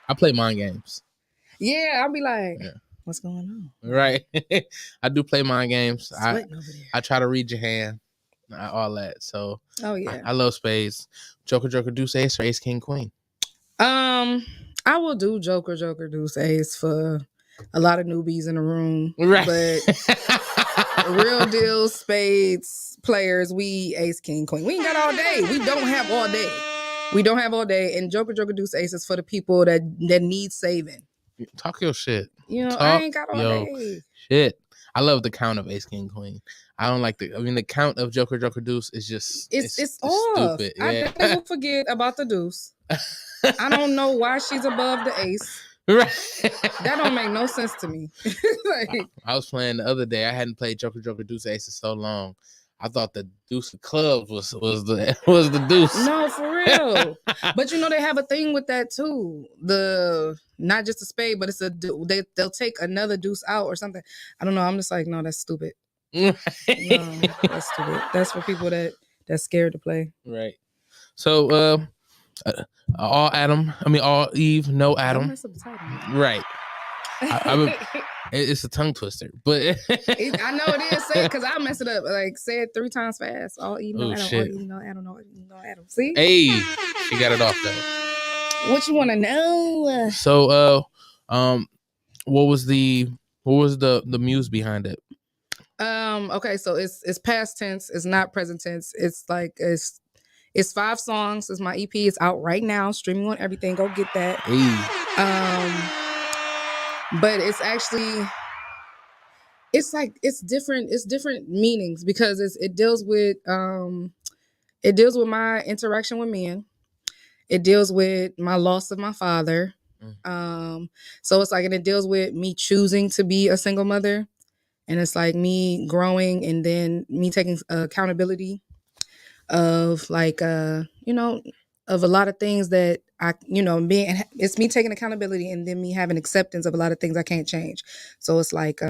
I play mind games. Yeah, I'll be like, what's going on? Right. I do play mind games. Sweating over there. I try to read your hand, all that. So oh yeah, I love spades. Joker, Deuce, Ace, or Ace, King, Queen. I will do Joker, Deuce, Ace for a lot of newbies in the room. Right. But real deal spades players, we Ace, King, Queen. We ain't got all day. We don't have all day. And Joker, Deuce, Ace is for the people that need saving. Talk your shit. I ain't got all day. Shit. I love the count of Ace, King, Queen. I don't like the count of Joker, Deuce is just it's off. Stupid. Yeah. I definitely will forget about the deuce. I don't know why she's above the ace. Right. That don't make no sense to me. Like, I was playing the other day. I hadn't played Joker, Deuce, Ace in so long. I thought the deuce of clubs was the deuce. No, for real. But they have a thing with that too. Not just a spade, but it's they'll take another deuce out or something. I don't know. I'm just like, no, that's stupid. No, that's stupid. That's for people that's scared to play. Right. So all Eve, no Adam. Don't mess up the title. Right. It's a tongue twister, but I know it is. Say it because I mess it up. Like say it 3 times fast. All Eve, no Adam. Shit. All Eve, no Adam. No Adam. See? Hey, she got it off though. What you want to know? So, what was the muse behind it? Okay, so it's past tense. It's not present tense. It's like it's 5 songs. It's my EP. It's out right now, streaming on everything. Go get that. But it's actually it's like it's different meanings because it deals with my interaction with men. It deals with my loss of my father. So it's like, and it deals with me choosing to be a single mother. And it's like me growing and then me taking accountability of like, of a lot of things that it's me taking accountability and then me having acceptance of a lot of things I can't change. So it's like,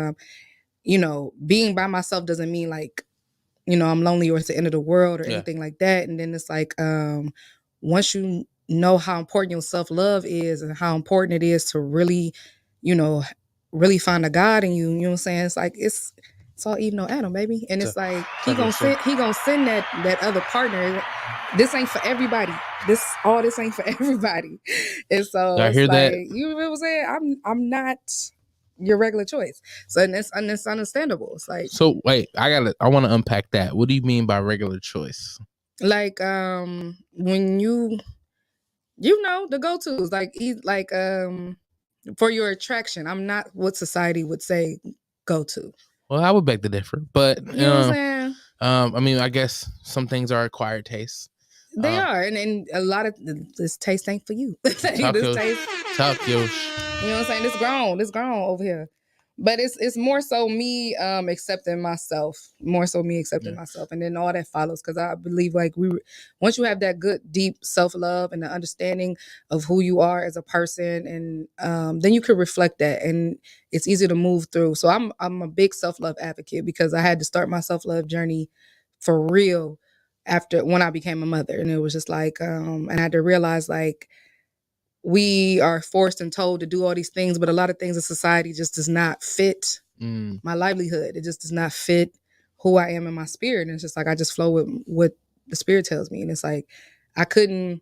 being by myself doesn't mean like, I'm lonely or it's the end of the world or anything like that. And then it's like, once you know how important your self-love is and how important it is to really, really find a God in you, you know what I'm saying? It's like, it's all even on Adam, baby. And it's like, he gonna send that other partner. This ain't for everybody. This ain't for everybody. And so Y'all it's hear like, that? you know what I'm saying? I'm not your regular choice. So and it's understandable. It's like, So wait, I want to unpack that. What do you mean by regular choice? like when the go-tos, like for your attraction. I'm not what society would say go to. Well, I would beg to differ, but You know what I'm saying? I mean, I guess some things are acquired tastes. They are, and a lot of this taste ain't for you. Talk your. You know what I'm saying? It's grown over here. But it's more so me accepting myself, and then all that follows. Because I believe like once you have that good deep self-love and the understanding of who you are as a person, and then you can reflect that, and it's easier to move through. So I'm a big self-love advocate because I had to start my self-love journey for real when I became a mother, and it was just like and I had to realize like we are forced and told to do all these things, but a lot of things in society just does not fit my livelihood. It just does not fit who I am in my spirit. And it's just like, I just flow with what the spirit tells me. And it's like, I didn't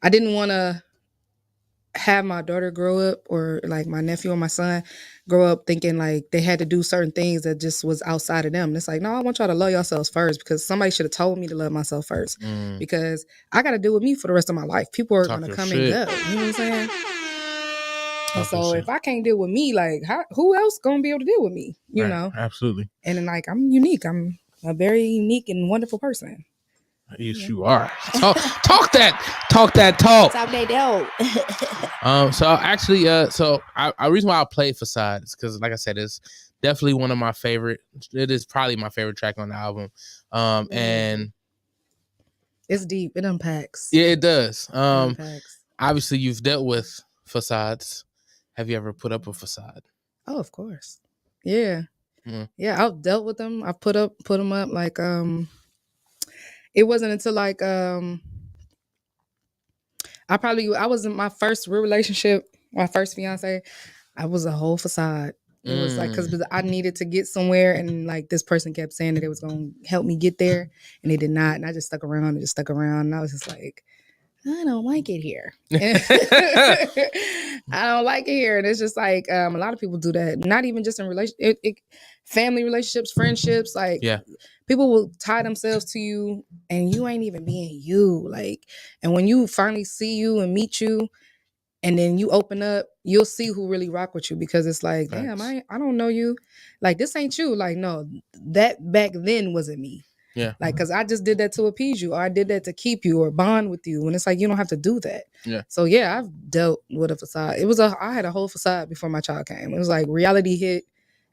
want to have my daughter grow up, or like my nephew or my son grow up thinking like they had to do certain things that just was outside of them. And it's like, no, I want y'all to love yourselves first, because somebody should have told me to love myself first, because I got to deal with me for the rest of my life. People are going to come and go. You know what I'm saying? And so if I can't deal with me, like who else going to be able to deal with me? You know? Absolutely. And then like, I'm unique. I'm a very unique and wonderful person. Yes, you are. Talk that talk. Talk they don't. So actually, I reason why I played Facade is because, like I said, it's definitely one of my favorite. It is probably my favorite track on the album. And it's deep. It unpacks. Yeah, it does. It unpacks. Obviously, you've dealt with facades. Have you ever put up a facade? Oh, of course. Yeah. Yeah, I've dealt with them. I've put them up. Like it wasn't until like I was in my first real relationship, my first fiance, I was a whole facade. It was like, because I needed to get somewhere, and like this person kept saying that it was going to help me get there, and they did not. And I just stuck around and I was just like, I don't like it here. I don't like it here. And it's just like, a lot of people do that. Not even just in family relationships, friendships. Like, people will tie themselves to you and you ain't even being you. Like, and when you finally see you and meet you, and then you open up, you'll see who really rock with you, because it's like, damn, I don't know you. Like, this ain't you. Like, no, that back then wasn't me. Yeah. Like, because I just did that to appease you, or I did that to keep you or bond with you. And it's like, you don't have to do that. Yeah. So yeah, I've dealt with a facade. I had a whole facade before my child came. It was like reality hit.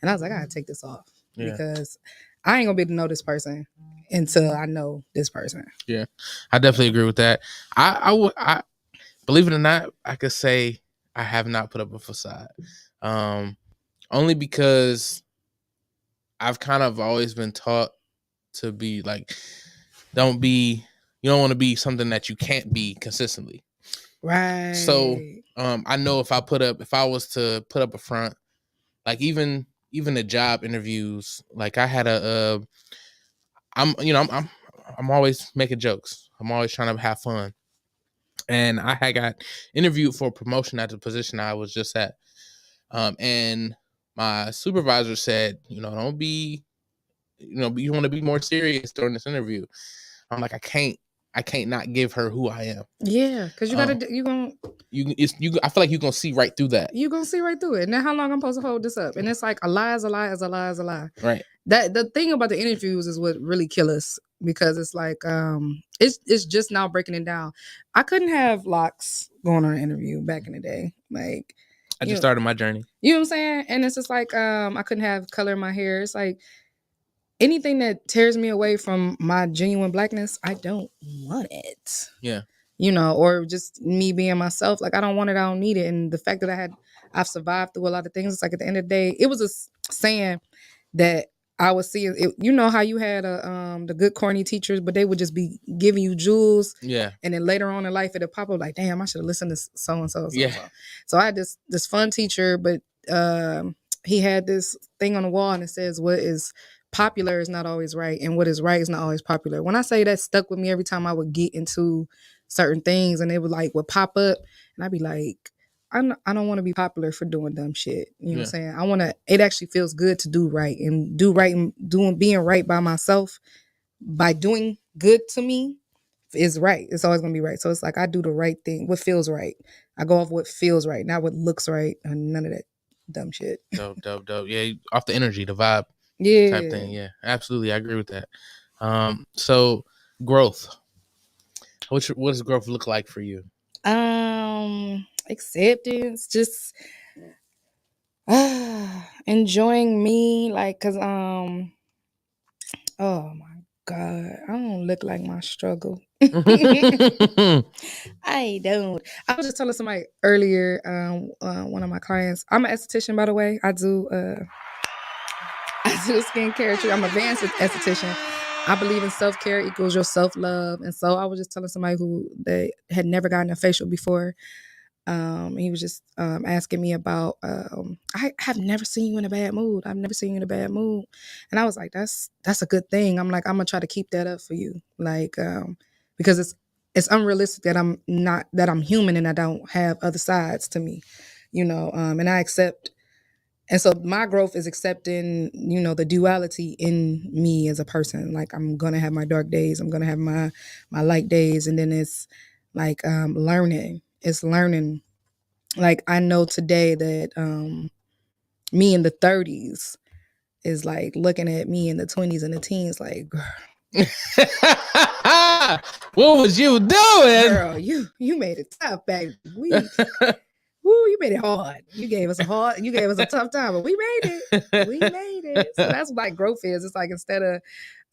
And I was like, I gotta take this off, because I ain't gonna be able to know this person until I know this person. Yeah, I definitely agree with that. I believe it or not, I could say I have not put up a facade. Only because I've kind of always been taught to be like, you don't want to be something that you can't be consistently. Right. So I know if I was to put up a front, like even the job interviews, like I had I'm always making jokes. I'm always trying to have fun. And I had got interviewed for a promotion at the position I was just at. And my supervisor said, don't be you want to be more serious during this interview. I'm like, I can't not give her who I am. Yeah, because you gotta I feel like you're gonna see right through that. You're gonna see right through it. And then how long I'm supposed to hold this up? And it's like a lie is a lie is a lie is a lie. Right. That the thing about the interviews is what really kill us, because it's like it's just now breaking it down. I couldn't have locks going on an interview back in the day. Like, I just started my journey. You know what I'm saying? And it's just like I couldn't have color in my hair. It's like anything that tears me away from my genuine blackness, I don't want it. Yeah. Or just me being myself. Like, I don't want it, I don't need it. And the fact that I've survived through a lot of things, it's like at the end of the day, it was a saying that I was seeing it. You know how you had the good corny teachers, but they would just be giving you jewels. Yeah. And then later on in life, it'll pop up like, damn, I should have listened to so and so. Yeah. So I had this fun teacher, but he had this thing on the wall and it says, what is popular is not always right, and what is right is not always popular. When I say that, stuck with me every time I would get into certain things, and it would pop up, and I'd be like, I don't want to be popular for doing dumb shit. You know what I'm saying? It actually feels good to do right, and being right by myself by doing good to me is right. It's always gonna be right. So it's like I do the right thing, what feels right. I go off what feels right, not what looks right, and none of that dumb shit. Dope. Yeah, off the energy, the vibe. Yeah. Type thing. Yeah, absolutely. I agree with that. So growth. What does growth look like for you? Acceptance, just enjoying me, like, cause oh my God, I don't look like my struggle. I don't. I was just telling somebody earlier, one of my clients, I'm an esthetician, by the way. I do skincare too. I'm an advanced esthetician. I believe in self-care equals your self-love. And so I was just telling somebody they had never gotten a facial before. He was just asking me about, I have never seen you in a bad mood. I've never seen you in a bad mood. And I was like, that's a good thing. I'm like, I'm gonna try to keep that up for you. Like, because it's unrealistic that I'm human and I don't have other sides to me, and I accept. And so my growth is accepting, the duality in me as a person. Like, I'm going to have my dark days. I'm going to have my light days. And then it's like learning. It's learning. Like, I know today that me in the 30s is like looking at me in the 20s and the teens like, girl. What was you doing? Girl, you made it tough, baby. Woo, you made it hard. You gave us a tough time, but we made it. So that's what growth is. It's like, instead of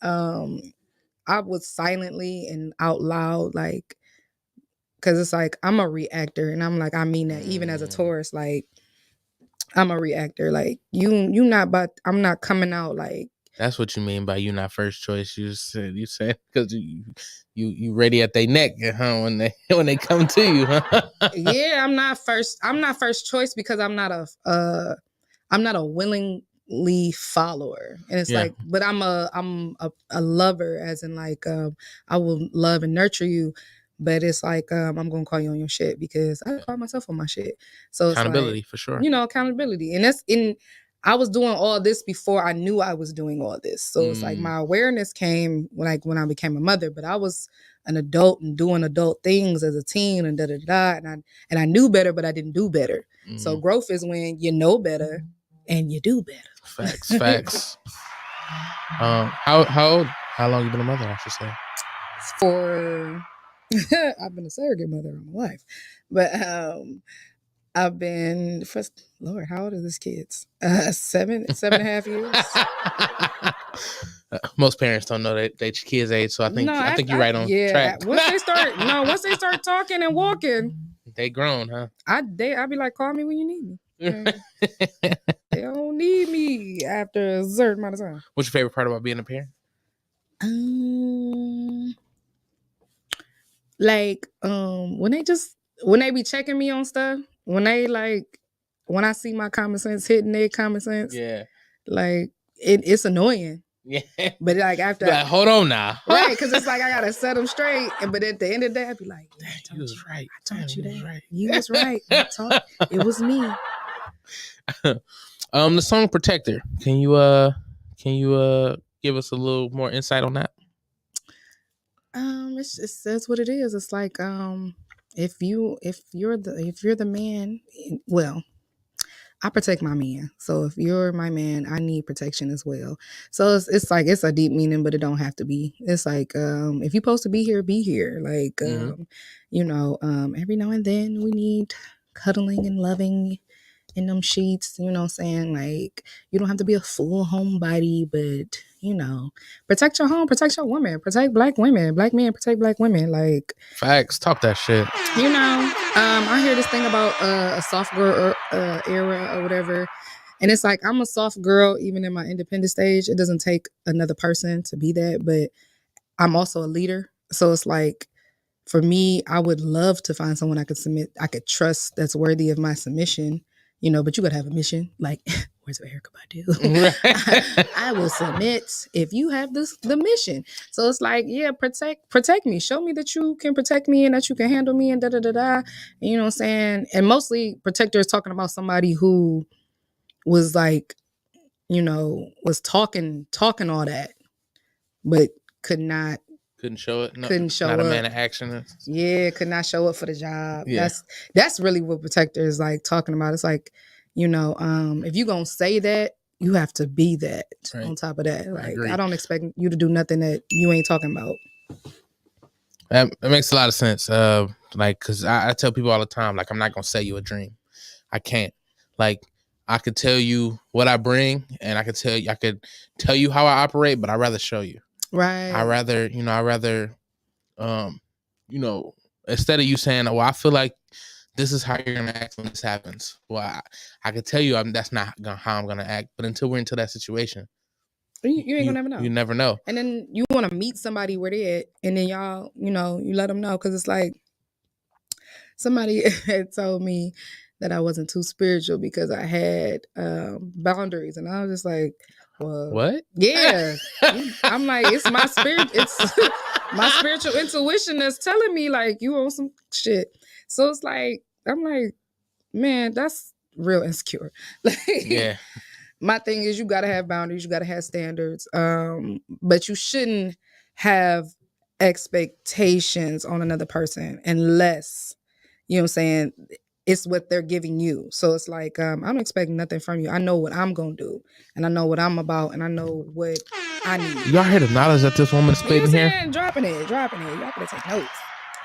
I would silently and out loud, like, because it's like I'm a reactor, and I'm like, I mean that even as a Taurus, like, I'm a reactor. Like, I'm not coming out like. That's what you mean by you not first choice. You said because you ready at their neck, huh? When they come to you, huh? Yeah, I'm not first choice because I'm not a willingly follower, and it's like, but I'm a lover, as in like I will love and nurture you, but it's like I'm gonna call you on your shit because I call myself on my shit. So it's accountability, like, for sure. Accountability, and I was doing all this before I knew I was doing all this. So it's like my awareness came when I became a mother, but I was an adult and doing adult things as a teen and and I knew better, but I didn't do better. So growth is when you know better and you do better. Facts. How long you been a mother, I should say? I've been a surrogate mother all my life, but I've been Lord, how old are these kids? 7.5 years. Most parents don't know their kids' age, so I think you're right on track. Once they start talking and walking, they grown, huh? I be like, call me when you need me. They don't need me after a certain amount of time. What's your favorite part about being a parent? Like when they be checking me on stuff, when I see my common sense hitting their common sense, like it's annoying. Yeah, but like after, hold on now, right? Because it's like I gotta set them straight, but at the end of the day, I'd be like, "You was right. I told you that. Right. You was right. It was me." The song "Protector." Can you give give us a little more insight on that? It says what it is. It's like if you're the man, well, I protect my man. So if you're my man, I need protection as well. So it's like it's a deep meaning, but it don't have to be. It's like if you're supposed to be here, be here. Like every now and then we need cuddling and loving in them sheets, you know what I'm saying? Like, you don't have to be a full homebody, but, protect your home, protect your woman, protect black women, black men, protect black women. Like, facts, talk that shit. I hear this thing about a soft girl era or whatever. And it's like, I'm a soft girl, even in my independent stage. It doesn't take another person to be that, but I'm also a leader. So it's like, for me, I would love to find someone I could trust that's worthy of my submission. But you gotta have a mission. Like, where's Erica Badu? I will submit if you have the mission. So it's like, yeah, protect me. Show me that you can protect me and that you can handle me and da-da-da-da. You know what I'm saying? And mostly protector is talking about somebody who was like, was talking all that, but couldn't show it. Couldn't show not up. A man of action. Yeah, could not show up for the job. Yeah. That's really what protector is like talking about. It's like, if you gonna say that, you have to be that. Right. On top of that. Like, I don't expect you to do nothing that you ain't talking about. It makes a lot of sense. Cause I tell people all the time, like, I'm not gonna sell you a dream. I can't. Like, I could tell you what I bring, and I could tell you how I operate, but I'd rather show you. Right. I rather, instead of you saying, well, I feel like this is how you're going to act when this happens. Well, I could tell you that's not how I'm going to act. But until we're into that situation, you ain't going to never know. You never know. And then you want to meet somebody where they at, and then y'all, you let them know. Because it's like somebody had told me that I wasn't too spiritual because I had boundaries. And I was just like, well, what? Yeah. I'm like, it's my spirit. It's my spiritual intuition that's telling me like you on some shit. So it's like, I'm like, man, that's real insecure. Like, yeah. My thing is you got to have boundaries. You got to have standards. But you shouldn't have expectations on another person unless, you know what I'm saying, it's what they're giving you. So it's like, I don't expect nothing from you. I know what I'm going to do, and I know what I'm about, and I know what I need. Y'all heard the knowledge that this woman is spitting here? Dropping it. Y'all better take notes.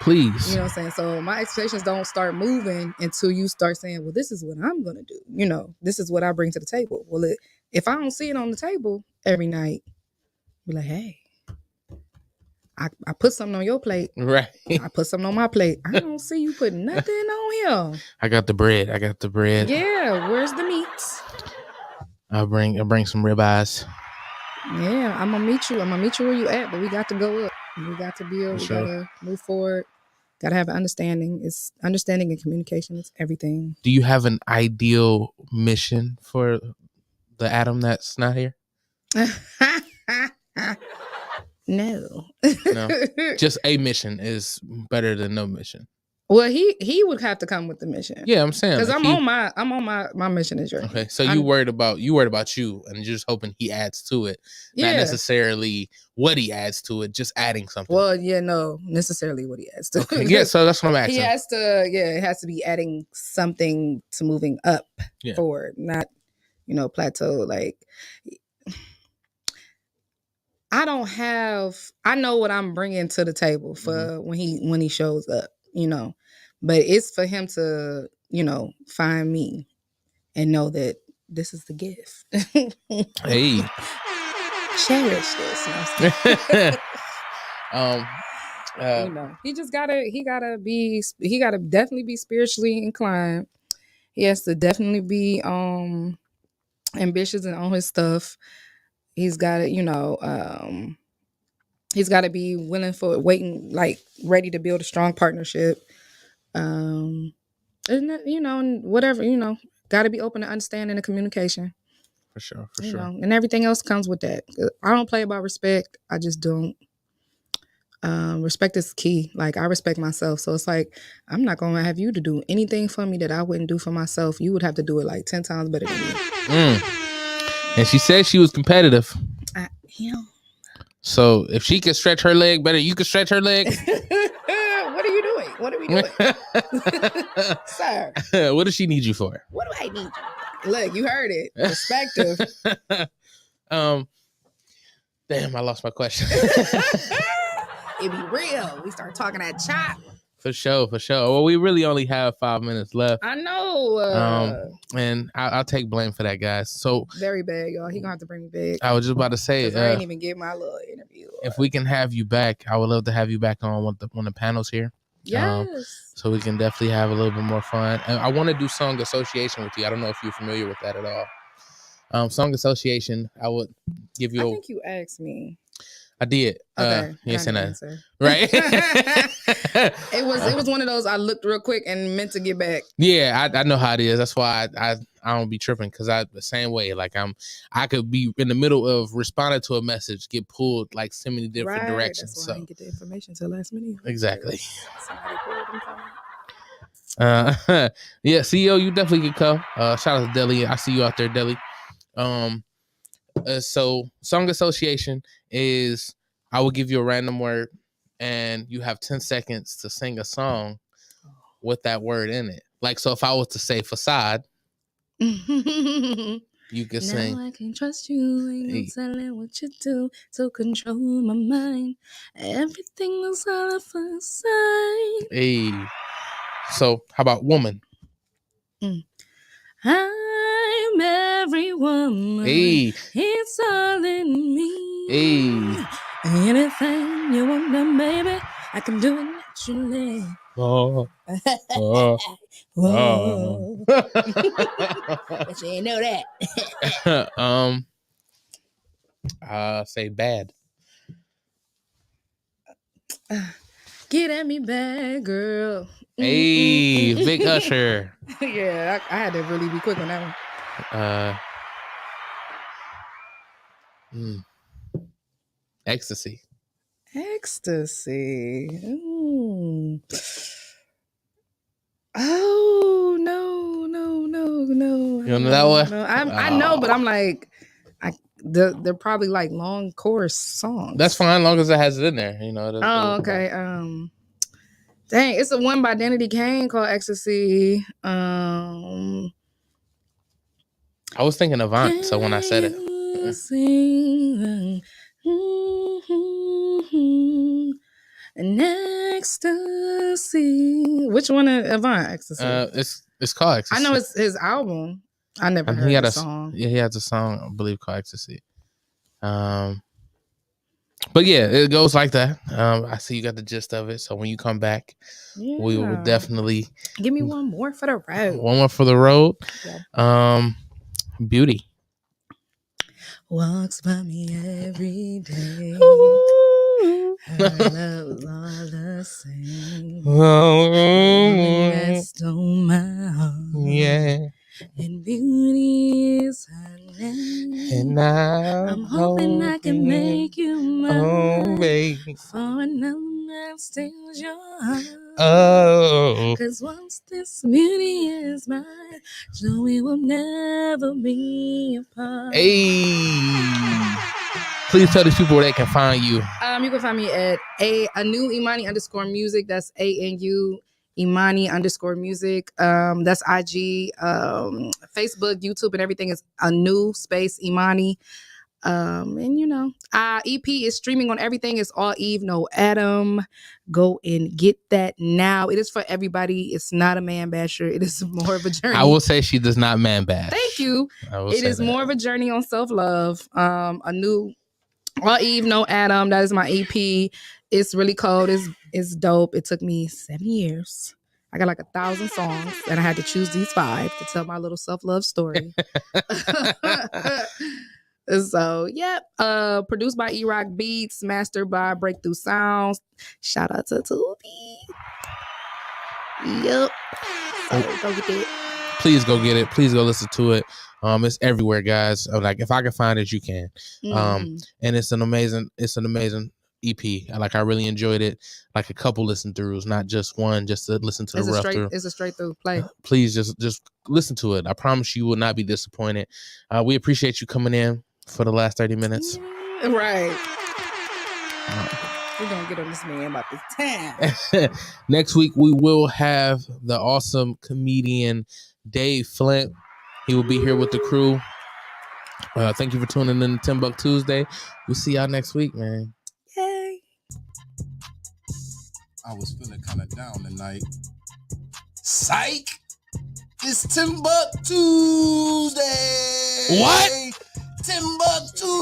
Please. You know what I'm saying? So my expectations don't start moving until you start saying, well, this is what I'm going to do. This is what I bring to the table. Well, if I don't see it on the table every night, be like, hey, I put something on your plate. Right. I put something on my plate. I don't see you putting nothing on here. I got the bread. Yeah, where's the meats? I'll bring some ribeyes. Yeah, I'm gonna meet you where you at, but we got to go up. We got to build. We gotta move forward. Gotta have an understanding. It's understanding and communication. It's everything. Do you have an ideal mission for the Adam that's not here? No. No. Just a mission is better than no mission. Well, he would have to come with the mission. Yeah, I'm saying because I'm on my mission is yours. Okay, so you worried about you and you're just hoping he adds to it, not necessarily what he adds to it, just adding something. Well, yeah, no, necessarily what he adds to. Okay. Yeah, so that's what I'm asking. He has to, it has to be adding something to moving up forward, not plateau. Like, I know what I'm bringing to the table for when he shows up, but it's for him to, find me and know that this is the gift. Hey, cherish this. He just gotta definitely be spiritually inclined. He has to definitely be ambitious and on his stuff. He's got to, he's got to be willing for waiting, like ready to build a strong partnership. And whatever, got to be open to understanding and communication. For sure. And everything else comes with that. I don't play about respect. I just don't. Respect is key. Like, I respect myself. So it's like, I'm not going to have you to do anything for me that I wouldn't do for myself. You would have to do it like 10 times better than me. And she said she was competitive. So if she can stretch her leg better, you can stretch her leg. What are you doing? What are we doing? Sir. What does she need you for? What do I need you? Look, you heard it. Perspective. Damn, I lost my question. It be real. We start talking that chop. For sure. Well, we really only have 5 minutes left. I know. And I'll take blame for that, guys. So Very bad, y'all. He gonna have to bring me back. I was just about to say, 'Cause I ain't even get my little interview. If we can have you back, I would love to have you back on one of the panels here. Yes. So we can definitely have a little bit more fun. And I want to do song association with you. I don't know if you're familiar with that at all. Song association, I would give you. I think you asked me. I did. Okay. Yes, and answer. right. It was one of those I looked real quick and meant to get back. Yeah, I know how it is. That's why I don't be tripping, because the same way. Like I could be in the middle of responding to a message, get pulled like so many different directions. That's why So I didn't get the information till last minute. exactly. Somebody pulled them. Yeah, CEO, you definitely could come. Shout out to Deli. I see you out there, Deli. So song association is, I will give you a random word and you have 10 seconds to sing a song with that word in it. Like, so if I was to say facade, you could sing. Now I can trust you when you're telling what you do to control my mind. Everything is all a facade. Hey. So how about woman? I'm every woman. Hey. It's all in me. Hey. Anything you want, then baby, I can do it naturally. Oh. Whoa. But you ain't know that. Say bad. Get at me bad, girl. Hey, Big Usher. Yeah, I had to really be quick on that one. Ecstasy. Ecstasy. Ooh. Oh no. You don't know that one? No. I know, but I'm like, they're probably like long chorus songs. That's fine, long as it has it in there. You know. Oh, okay. Dang, it's a one by Identity Kane called Ecstasy. I was thinking Avant, so when I said it. An ecstasy. Which one is Avant? Ecstasy. It's called Ecstasy. I know it's his album. I never heard the song. Yeah, he has a song, I believe, called Ecstasy. But yeah, it goes like that. I see you got the gist of it. So when you come back, we will definitely give me one more for the road. One more for the road. Yeah. Beauty. Walks by me every day. Her love's all the same. That stole my heart. Yeah. And beauty is her name. And now I'm hoping I can make you mine. Oh, baby. For another man steals your heart. Oh. 'Cause once this beauty is mine, so we will never be apart. Hey. Please tell these people where they can find you. You can find me at Anuimani _music. That's ANU Imani _music. That's IG, Facebook, YouTube, and everything is Anu space Imani. And you know, EP is streaming on everything. It's all Eve, no Adam. Go and get that now. It is for everybody. It's not a man basher. It is more of a journey. I will say she does not man bash. Thank you. It is more of a journey on self-love. A new all Eve, no Adam. That is my EP. It's really cold. It's dope. It took me 7 years. I got like 1,000 songs, and I had to choose these 5 to tell my little self-love story. So, yep. Produced by E-Rock Beats, mastered by Breakthrough Sounds. Shout out to Tubi. Yep. So, go get it. Please go get it. Please go listen to it. It's everywhere, guys. Like, if I can find it, you can. And it's an amazing EP. I really enjoyed it. Like a couple listen throughs, not just one, just to listen to the rough through. It's a straight through play. Please just listen to it. I promise you will not be disappointed. We appreciate you coming in for the last 30 minutes. Right. We're gonna get on this man about this time. Next week we will have the awesome comedian Dave Flint. He will be here with the crew. Thank you for tuning in to TimbukTuesday. We'll see y'all next week, man. Yay. I was feeling kind of down tonight. Psych! It's TimbukTuesday! What? TimbukTuesday!